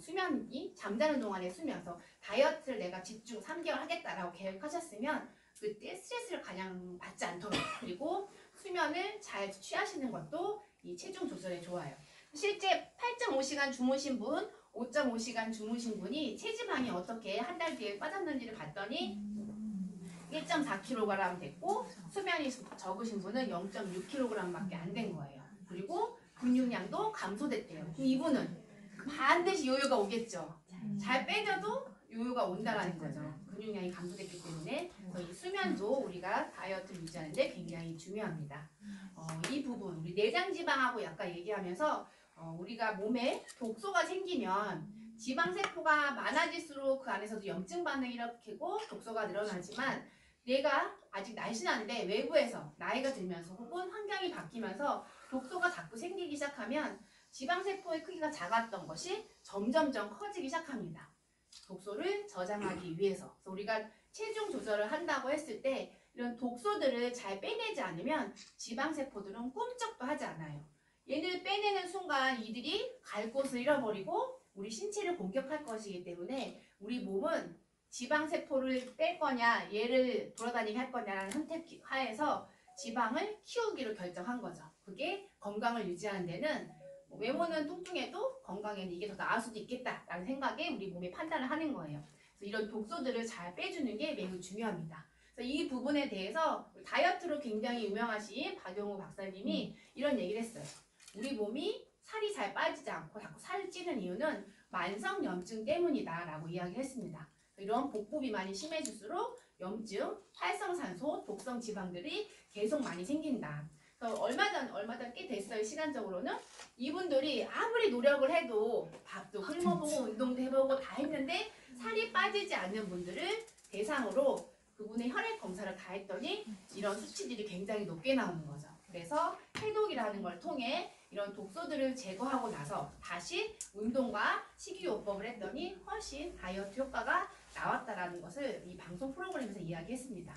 수면이 잠자는 동안에 수면서 다이어트를 내가 집중 3개월 하겠다라고 계획하셨으면 그때 스트레스를 가장 받지 않도록 그리고 수면을 잘 취하시는 것도 이 체중 조절에 좋아요. 실제 8.5시간 주무신 분, 5.5시간 주무신 분이 체지방이 어떻게 한 달 뒤에 빠졌는지를 봤더니 1.4kg 됐고 수면이 적으신 분은 0.6kg밖에 안 된 거예요. 그리고 근육량도 감소됐대요. 그럼 이분은 반드시 요요가 오겠죠. 잘 빼줘도 요요가 온다라는 거죠. 근육량이 감소됐기 때문에 이 수면도 우리가 다이어트를 유지하는데 굉장히 중요합니다. 이 부분 우리 내장지방하고 약간 얘기하면서 우리가 몸에 독소가 생기면 지방세포가 많아질수록 그 안에서도 염증 반응이 일으키고 독소가 늘어나지만 내가 아직 날씬한데 외부에서 나이가 들면서 혹은 환경이 바뀌면서 독소가 자꾸 생기기 시작하면 지방세포의 크기가 작았던 것이 점점점 커지기 시작합니다. 독소를 저장하기 위해서. 그래서 우리가 체중 조절을 한다고 했을 때 이런 독소들을 잘 빼내지 않으면 지방세포들은 꿈쩍도 하지 않아요. 얘를 빼내는 순간 이들이 갈 곳을 잃어버리고 우리 신체를 공격할 것이기 때문에 우리 몸은 지방세포를 뺄 거냐 얘를 돌아다니게 할 거냐라는 선택하에서 지방을 키우기로 결정한 거죠. 그게 건강을 유지하는 데는 외모는 뚱뚱해도 건강에는 이게 더 나을 수도 있겠다라는 생각에 우리 몸이 판단을 하는 거예요. 그래서 이런 독소들을 잘 빼주는 게 매우 중요합니다. 그래서 이 부분에 대해서 다이어트로 굉장히 유명하신 박용우 박사님이 이런 얘기를 했어요. 우리 몸이 살이 잘 빠지지 않고 자꾸 살이 찌는 이유는 만성염증 때문이다 라고 이야기를 했습니다. 이런 복부 비만이 심해질수록 염증, 활성산소, 독성 지방들이 계속 많이 생긴다. 그래서 얼마 전 꽤 됐어요. 시간적으로는 이분들이 아무리 노력을 해도 밥도 굶어보고 운동도 해보고 다 했는데 살이 빠지지 않는 분들을 대상으로 그분의 혈액 검사를 다 했더니 이런 수치들이 굉장히 높게 나오는 거죠. 그래서 해독이라는 걸 통해 이런 독소들을 제거하고 나서 다시 운동과 식이요법을 했더니 훨씬 다이어트 효과가 나왔다라는 것을 이 방송 프로그램에서 이야기했습니다.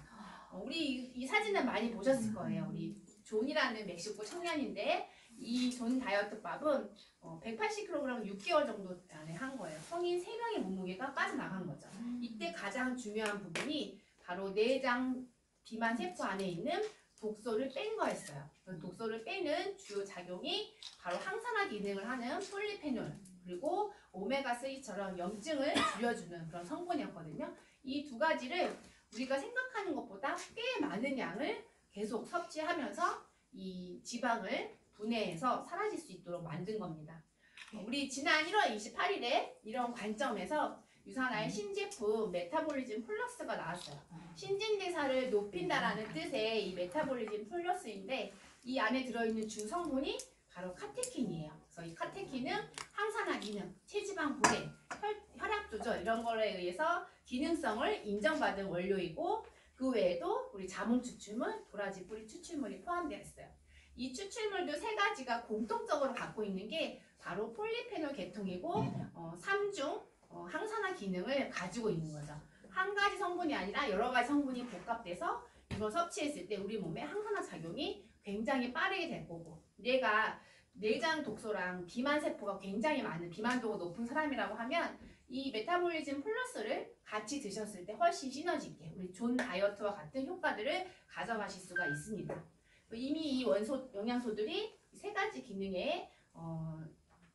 우리 이 사진은 많이 보셨을 거예요. 우리 존이라는 멕시코 청년인데 이 존 다이어트밥은 180kg 6개월 정도 안에 한 거예요. 성인 3명의 몸무게가 빠져나간 거죠. 이때 가장 중요한 부분이 바로 내장 비만 세포 안에 있는 독소를 뺀 거였어요. 독소를 빼는 주요 작용이 바로 항산화 기능을 하는 폴리페놀, 그리고 오메가3처럼 염증을 줄여주는 그런 성분이었거든요. 이 두 가지를 우리가 생각하는 것보다 꽤 많은 양을 계속 섭취하면서 이 지방을 분해해서 사라질 수 있도록 만든 겁니다. 우리 지난 1월 28일에 이런 관점에서 유산화의 신제품 메타볼리즘 플러스가 나왔어요. 신진대사를 높인다라는 뜻의 이 메타볼리즘 플러스인데 이 안에 들어있는 주 성분이 바로 카테킨이에요. 그래서 이 카테킨은 항산화 기능, 체지방 분해, 혈압 조절 이런 거에 의해서 기능성을 인정받은 원료이고 그 외에도 우리 자몽 추출물, 도라지 뿌리 추출물이 포함되어 있어요. 이 추출물도 세 가지가 공통적으로 갖고 있는 게 바로 폴리페놀 계통이고 3중 항산화 기능을 가지고 있는 거죠. 한 가지 성분이 아니라 여러 가지 성분이 복합돼서 이걸 섭취했을 때 우리 몸에 항산화 작용이 굉장히 빠르게 될 거고 내가 내장 독소랑 비만 세포가 굉장히 많은 비만도가 높은 사람이라고 하면 이 메타볼리즘 플러스를 같이 드셨을 때 훨씬 시너지 있게 우리 존 다이어트와 같은 효과들을 가져가실 수가 있습니다. 이미 이 원소 영양소들이 세 가지 기능에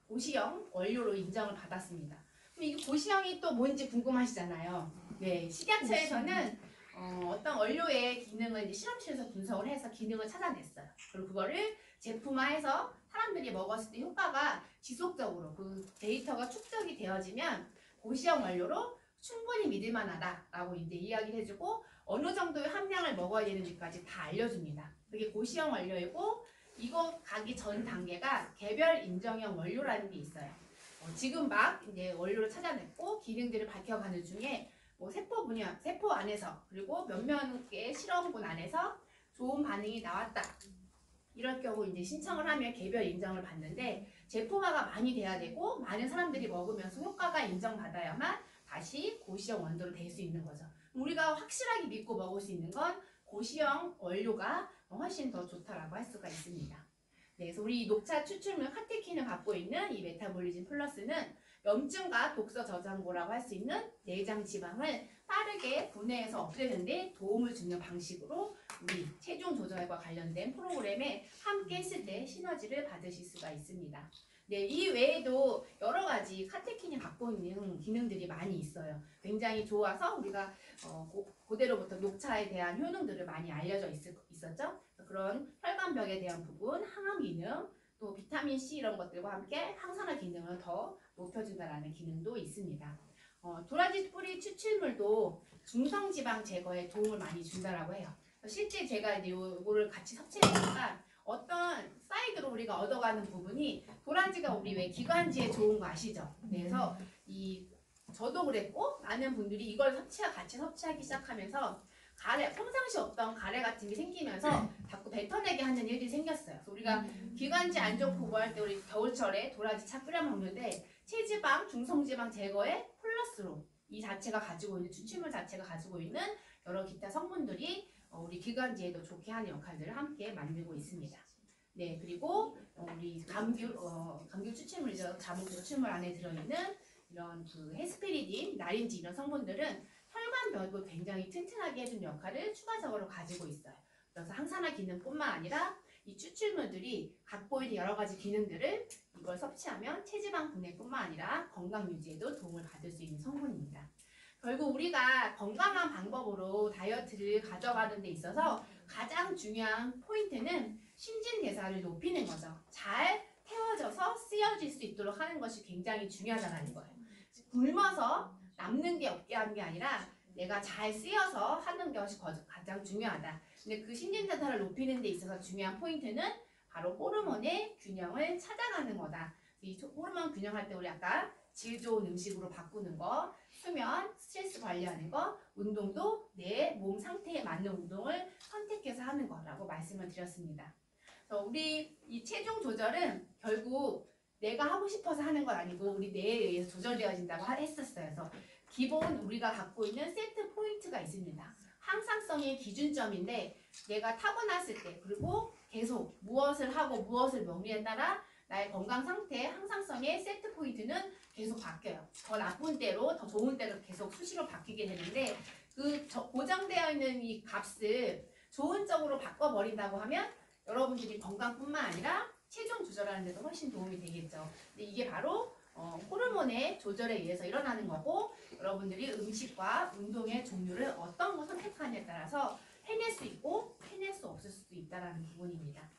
고시형 원료로 인정을 받았습니다. 그럼 이 고시형이 또 뭔지 궁금하시잖아요. 네, 식약처에서는 어떤 원료의 기능을 이제 실험실에서 분석을 해서 기능을 찾아냈어요. 그리고 그거를 제품화해서 사람들이 먹었을 때 효과가 지속적으로 그 데이터가 축적이 되어지면 고시형 원료로 충분히 믿을만하다라고 이제 이야기를 해주고 어느 정도의 함량을 먹어야 되는지까지 다 알려줍니다. 그게 고시형 원료이고 이거 가기 전 단계가 개별 인정형 원료라는 게 있어요. 지금 막 이제 원료를 찾아냈고 기능들을 밝혀가는 중에 뭐 세포 분야, 세포 안에서 그리고 몇몇 개의 실험군 안에서 좋은 반응이 나왔다. 이럴 경우 이제 신청을 하면 개별 인정을 받는데 제품화가 많이 돼야 되고 많은 사람들이 먹으면서 효과가 인정받아야만 다시 고시형 원료로 될 수 있는 거죠. 우리가 확실하게 믿고 먹을 수 있는 건 고시형 원료가 훨씬 더 좋다라고 할 수가 있습니다. 네, 그래서 우리 녹차 추출물 카테킨을 갖고 있는 이 메타볼리즘 플러스는 염증과 독소 저장고라고 할 수 있는 내장 지방을 빠르게 분해해서 없애는 데 도움을 주는 방식으로 우리 체중 조절과 관련된 프로그램에 함께 했을 때 시너지를 받으실 수가 있습니다. 네, 이 외에도 여러 가지 카테킨이 갖고 있는 기능들이 많이 있어요. 굉장히 좋아서 우리가 고대로부터 녹차에 대한 효능들을 많이 알려져 있었죠. 그런 혈관벽에 대한 부분, 항암 기능, 또 비타민 C 이런 것들과 함께 항산화 기능을 더 높여준다는 기능도 있습니다. 도라지 뿌리 추출물도 중성지방 제거에 도움을 많이 준다라고 해요. 실제 제가 이제 요거를 같이 섭취해보니까 어떤 사이드로 우리가 얻어가는 부분이 도라지가 우리 왜 기관지에 좋은 거 아시죠? 그래서 저도 그랬고 많은 분들이 이걸 같이 섭취하기 시작하면서 가래, 평상시 없던 가래 같은 게 생기면서 자꾸 뱉어내게 하는 일이 생겼어요. 그래서 우리가 기관지 안 좋고 뭐 할 때 우리 겨울철에 도라지 차 끓여 먹는데 체지방, 중성지방 제거에 플러스로 이 자체가 가지고 있는 추출물 자체가 가지고 있는 여러 기타 성분들이 우리 기관지에도 좋게 하는 역할들을 함께 만들고 있습니다. 네, 그리고 우리 감귤 추출물이죠. 자몽 추출물 안에 들어있는 이런 그 헤스페리딘, 나린지 이런 성분들은 혈관벽을 굉장히 튼튼하게 해주는 역할을 추가적으로 가지고 있어요. 그래서 항산화 기능뿐만 아니라 이 추출물들이 갖고 있는 여러 가지 기능들을 이걸 섭취하면 체지방 분해뿐만 아니라 건강 유지에도 도움을 받을 수 있는 성분입니다. 결국 우리가 건강한 방법으로 다이어트를 가져가는 데 있어서 가장 중요한 포인트는 신진대사를 높이는 거죠. 잘 태워져서 쓰여질 수 있도록 하는 것이 굉장히 중요하다는 거예요. 굶어서 남는 게 없게 하는 게 아니라 내가 잘 쓰여서 하는 것이 가장 중요하다. 근데 그 신진대사를 높이는 데 있어서 중요한 포인트는 바로 호르몬의 균형을 찾아가는 거다. 이 호르몬 균형할 때 우리 아까 질 좋은 음식으로 바꾸는 거, 수면, 스트레스 관리하는 거, 운동도 내 몸 상태에 맞는 운동을 선택해서 하는 거라고 말씀을 드렸습니다. 그래서 우리 이 체중 조절은 결국 내가 하고 싶어서 하는 건 아니고 우리 뇌에 의해서 조절되어진다고 했었어요. 그래서 기본 우리가 갖고 있는 세트 포인트가 있습니다. 항상성의 기준점인데 내가 타고났을 때 그리고 계속 무엇을 하고 무엇을 먹느냐에 따라 나의 건강 상태의 항상성의 세트 포인트는 계속 바뀌어요. 더 나쁜 때로 더 좋은 때로 계속 수시로 바뀌게 되는데 그 고정되어 있는 이 값을 좋은 쪽으로 바꿔버린다고 하면 여러분들이 건강뿐만 아니라 체중 조절하는 데도 훨씬 도움이 되겠죠. 근데 이게 바로 호르몬의 조절에 의해서 일어나는 거고 여러분들이 음식과 운동의 종류를 어떤 거 선택하느냐에 따라서 해낼 수 있고 해낼 수 없을 수도 있다는 부분입니다.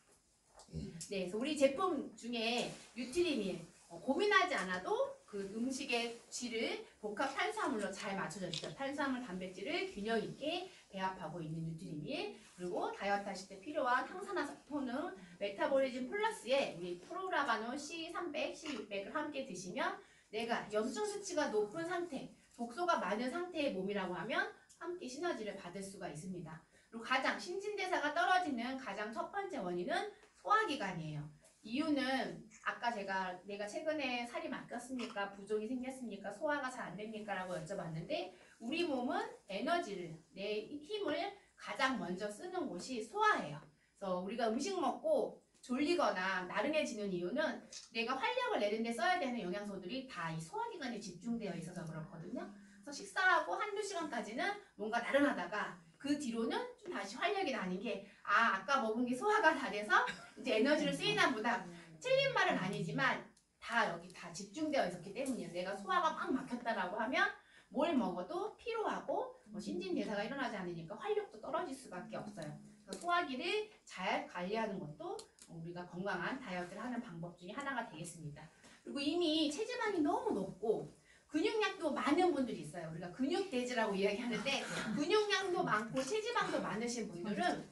네, 그래서 우리 제품 중에 뉴트리밀 고민하지 않아도 그 음식의 질을 복합 탄수화물로 잘 맞춰져 있죠. 탄수화물, 단백질을 균형 있게 배합하고 있는 뉴트리밀 그리고 다이어트 하실 때 필요한 항산화 효능 메타볼리즘 플러스에 우리 프로라바논 C300, C600을 함께 드시면 내가 염증 수치가 높은 상태, 독소가 많은 상태의 몸이라고 하면 함께 시너지를 받을 수가 있습니다. 그리고 가장 신진대사가 떨어지는 가장 첫 번째 원인은 소화기관이에요. 이유는 아까 내가 최근에 살이 많겠습니까? 부종이 생겼습니까? 소화가 잘 안 됩니까? 라고 여쭤봤는데 우리 몸은 에너지를, 내 힘을 가장 먼저 쓰는 곳이 소화예요. 그래서 우리가 음식 먹고 졸리거나 나른해지는 이유는 내가 활력을 내는데 써야 되는 영양소들이 다 이 소화기관에 집중되어 있어서 그렇거든요. 그래서 식사하고 한두 시간까지는 뭔가 나른하다가 그 뒤로는 좀 다시 활력이 나는 게 아까 먹은 게 소화가 다 돼서 이제 에너지를 쓰이나 보다. 틀린 말은 아니지만 다 여기 다 집중되어 있었기 때문이에요. 내가 소화가 막 막혔다라고 하면 뭘 먹어도 피로하고 신진대사가 일어나지 않으니까 활력도 떨어질 수밖에 없어요. 그래서 소화기를 잘 관리하는 것도 우리가 건강한 다이어트를 하는 방법 중에 하나가 되겠습니다. 그리고 이미 체지방이 너무 높고 근육량도 많은 분들이 있어요. 우리가 근육돼지라고 이야기하는데 근육량도 많고 체지방도 많으신 분들은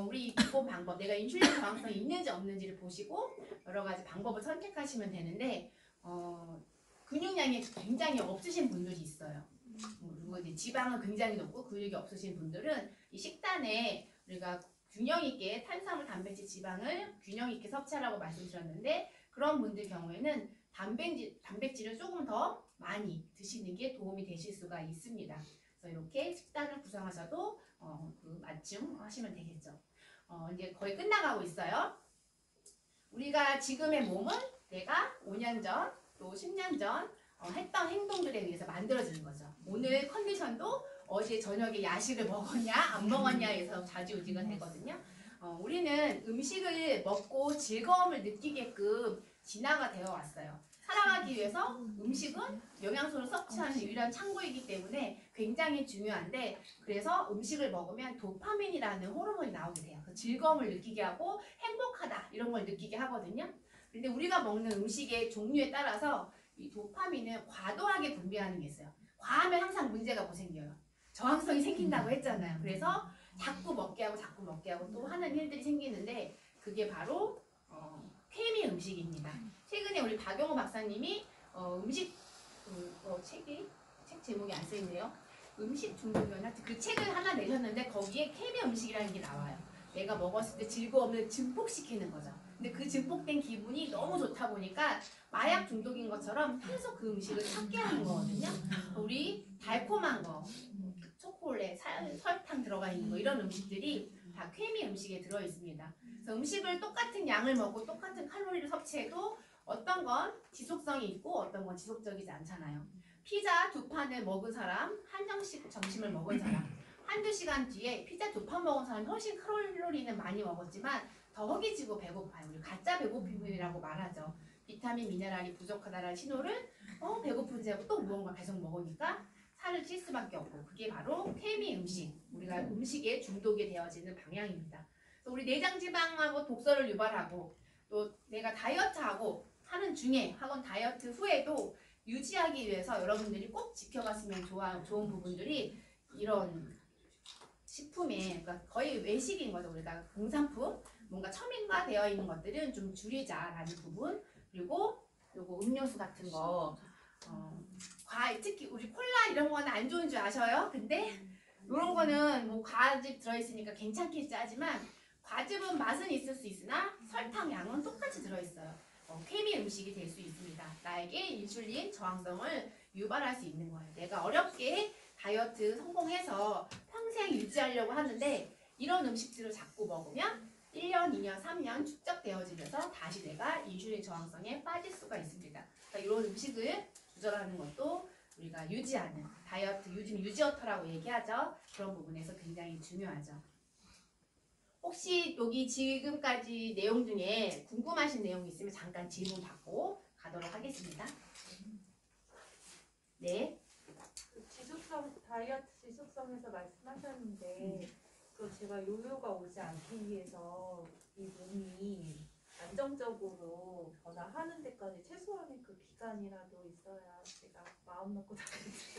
우리 기본 방법, 내가 인슐린 저항성이 있는지 없는지를 보시고 여러 가지 방법을 선택하시면 되는데 근육량이 굉장히 없으신 분들이 있어요. 그리고 이제 지방은 굉장히 높고 근육이 없으신 분들은 이 식단에 우리가 균형 있게 탄수화물, 단백질, 지방을 균형 있게 섭취하라고 말씀드렸는데 그런 분들 경우에는 단백질을 조금 더 많이 드시는 게 도움이 되실 수가 있습니다. 그래서 이렇게 식단을 구성하셔도 그 맞춤 하시면 되겠죠. 이제 거의 끝나가고 있어요. 우리가 지금의 몸은 내가 5년 전, 또 10년 전 했던 행동들에 의해서 만들어지는 거죠. 오늘 컨디션도 어제 저녁에 야식을 먹었냐, 안 먹었냐에서 좌지우지가 되거든요. 우리는 음식을 먹고 즐거움을 느끼게끔 진화가 되어 왔어요. 살아가기 위해서 음식은 영양소를 섭취하는 유일한 창고이기 때문에 굉장히 중요한데 그래서 음식을 먹으면 도파민이라는 호르몬이 나오게 돼요. 그 즐거움을 느끼게 하고 행복하다 이런 걸 느끼게 하거든요. 근데 우리가 먹는 음식의 종류에 따라서 이 도파민을 과도하게 분비하는 게 있어요. 과하면 항상 문제가 뭐 생겨요. 저항성이 생긴다고 했잖아요. 그래서 자꾸 먹게 하고 또 하는 일들이 생기는데 그게 바로 쾌미 음식입니다. 최근에 우리 박용호 박사님이 음식 책 제목이 안 써있네요. 음식 중독이었나? 그 책을 하나 내셨는데 거기에 쾌미 음식이라는 게 나와요. 내가 먹었을 때 즐거움을 증폭시키는 거죠. 근데 그 증폭된 기분이 너무 좋다 보니까 마약 중독인 것처럼 계속 그 음식을 찾게 하는 거거든요. 우리 달콤한 거, 초콜릿, 설탕 들어가 있는 거 이런 음식들이 다 쾌미 음식에 들어 있습니다. 그래서 음식을 똑같은 양을 먹고 똑같은 칼로리를 섭취해도 어떤 건 지속성이 있고 어떤 건 지속적이지 않잖아요. 피자 2판을 먹은 사람, 한정식 점심을 먹은 사람, 한두 시간 뒤에 피자 2판 먹은 사람이 훨씬 칼로리는 많이 먹었지만 더 허기지고 배고파요. 우리 가짜 배고픔이라고 말하죠. 비타민, 미네랄이 부족하다라는 신호를 배고픈지 하고 또 무언가 계속 먹으니까 살을 찔 수밖에 없고 그게 바로 쾌미 음식, 우리가 음식에 중독이 되어지는 방향입니다. 그래서 우리 내장지방하고 독소를 유발하고 또 내가 다이어트하고 하는 중에 하건 다이어트 후에도 유지하기 위해서 여러분들이 꼭 지켜갔으면 좋은 부분들이 이런 식품에 그러니까 거의 외식인 거죠. 우리가 공산품 뭔가 첨가되어 있는 것들은 좀 줄이자라는 부분 그리고 요거 음료수 같은 거 과일 특히 우리 콜라 이런 거는 안 좋은 줄 아셔요? 근데 이런 거는 뭐 과즙 들어있으니까 괜찮겠지 하지만 과즙은 맛은 있을 수 있으나 설탕 양은 똑같이 들어있어요. 쾌미 음식이 될 수 있습니다. 나에게 인슐린 저항성을 유발할 수 있는 거예요. 내가 어렵게 다이어트 성공해서 평생 유지하려고 하는데 이런 음식들을 자꾸 먹으면 1년, 2년, 3년 축적되어지면서 다시 내가 인슐린 저항성에 빠질 수가 있습니다. 그러니까 이런 음식을 조절하는 것도 우리가 유지하는 다이어트, 요즘 유지어터라고 얘기하죠. 그런 부분에서 굉장히 중요하죠. 혹시 여기 지금까지 내용 중에 궁금하신 내용이 있으면 잠깐 질문 받고 가도록 하겠습니다. 네. 그 다이어트 지속성에서 말씀하셨는데 그 제가 요요가 오지 않기 위해서 이 몸이 안정적으로 변화하는 데까지 최소한의 그 기간이라도 있어야 제가 마음 놓고 다니지.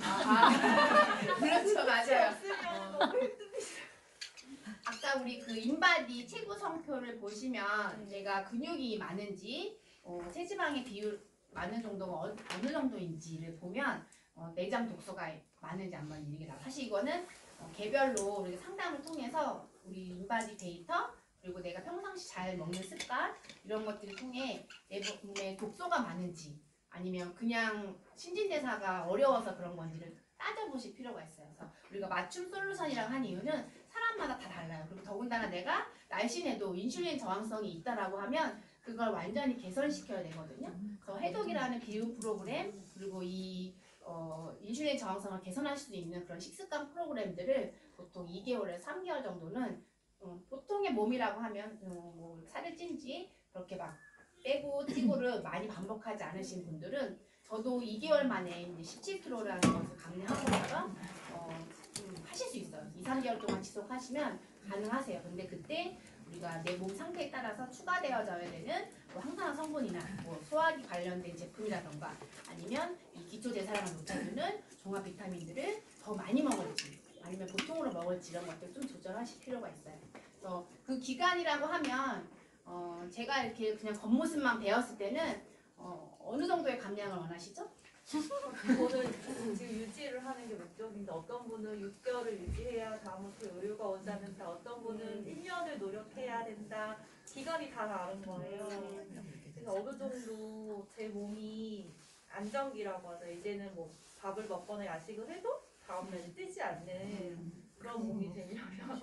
그렇죠, 맞아요. 없으면 너무 힘듭니다. 아까 우리 그 인바디 체구 성표를 보시면 내가 근육이 많은지 체지방의 비율 많은 정도가 어느 정도인지를 보면 내장 독소가 많은지 안 많은지 이게 나와. 사실 이거는 개별로 우리가 상담을 통해서 우리 인바디 데이터 그리고 내가 평상시 잘 먹는 습관 이런 것들을 통해 내 몸에 독소가 많은지 아니면 그냥 신진대사가 어려워서 그런 건지를 따져보실 필요가 있어요. 그래서 우리가 맞춤 솔루션이라고 한 이유는 사람마다 다 달라요. 그리고 더군다나 내가 날씬해도 인슐린 저항성이 있다라고 하면 그걸 완전히 개선시켜야 되거든요. 그래서 해독이라는 비움 프로그램 그리고 이 인슐린 저항성을 개선할 수 있는 그런 식습관 프로그램들을 보통 2개월에서 3개월 정도는 보통의 몸이라고 하면 뭐 살을 찐지 그렇게 막 빼고 찌고를 많이 반복하지 않으신 분들은 저도 2개월 만에 이제 17kg라는 것을 감량하고서 하실 수 있어요. 2, 3개월 동안 지속하시면 가능하세요. 근데 그때 우리가 내 몸 상태에 따라서 추가되어져야 되는 뭐 항산화 성분이나 뭐 소화기 관련된 제품이라던가 아니면 이 기초 대사량을 높여주는 종합 비타민들을 더 많이 먹을지 아니면 보통으로 먹을지 이런 것들 좀 조절하실 필요가 있어요. 그래서 그 기간이라고 하면 제가 이렇게 그냥 겉모습만 배웠을 때는 어느 정도의 감량을 원하시죠? 저는 지금 유지를 하는 게 목적인데 어떤 분은 6개월을 유지해야 다음부터 요요가 오지 않는다. 어떤 분은 1년을 노력해야 된다. 기간이 다 다른 거예요. 그래서 어느 정도 제 몸이 안정기라고 하죠. 이제는 뭐 밥을 먹거나 야식을 해도 다음날 뜨지 않는 그런 몸이 되려면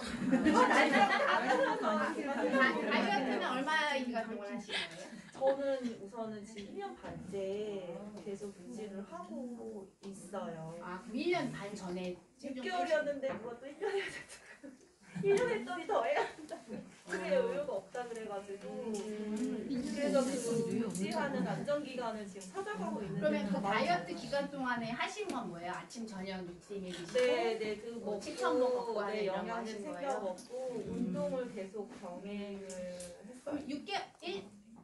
다이어트는 얼마 기간 동안 하시는 거예요? 저는 우선은 지금 1년 반째 계속 유지를 하고 있어요. 아, 그럼 1년 반 전에 체중 6개월이었는데 그것도 1년 해야 된다. 1년 했더니 더 해야 된다. 그래 여유가 없다 그래가지고 그래서 그 유지하는 안정기간을 지금 찾아가고 있는데 그러면 그 다이어트 기간 동안에 하신 건 뭐예요? 아침 저녁 루틴을 드시고 네네 그 뭐 먹고 식천복 먹고 하는 이런 거 영양제 하신 챙겨 거예요? 먹고 운동을 계속 병행을 했어요. 그럼 6개월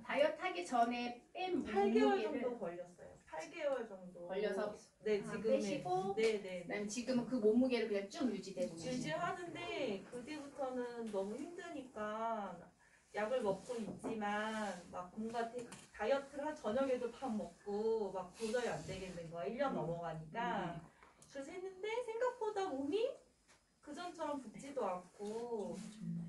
다이어트 하기 전에 뺀 8개월 몸무게를 정도 걸렸어요. 8개월 정도 걸려서 네 아, 지금 빼시고 네네 그다음에 지금은 그 몸무게를 그냥 쭉 유지되고 계시죠? 유지하는데 그 뒤부터는 너무 힘드니까 약을 먹고 있지만 막 뭔가 다이어트를 저녁에도 밥 먹고 막 도저히 안 되겠는 거야. 1년 넘어가니까. 그래서 했는데 생각보다 몸이 그전처럼 붓지도 않고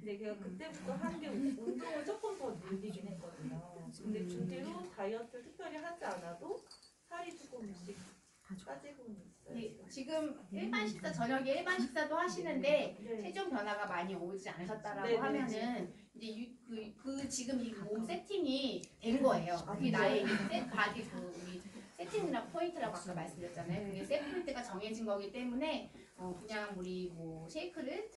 근데 제가 그때부터 한 게 운동을 조금 더 늘리긴 했거든요. 근데 그 뒤로 다이어트를 특별히 하지 않아도 살이 조금씩 빠지고는 있어요. 네, 지금 일반 식사 저녁에 일반 식사도 하시는데 네. 체중 변화가 많이 오지 않으셨다라고 네, 네, 하면은 이제 그 지금 이 몸 세팅이 된 거예요. 그게 진짜요? 나의 이제 바디 우리 세팅이나 포인트라고 아까 말씀드렸잖아요. 그게 세 포인트가 정해진 거기 때문에 그냥 우리 뭐 쉐이크를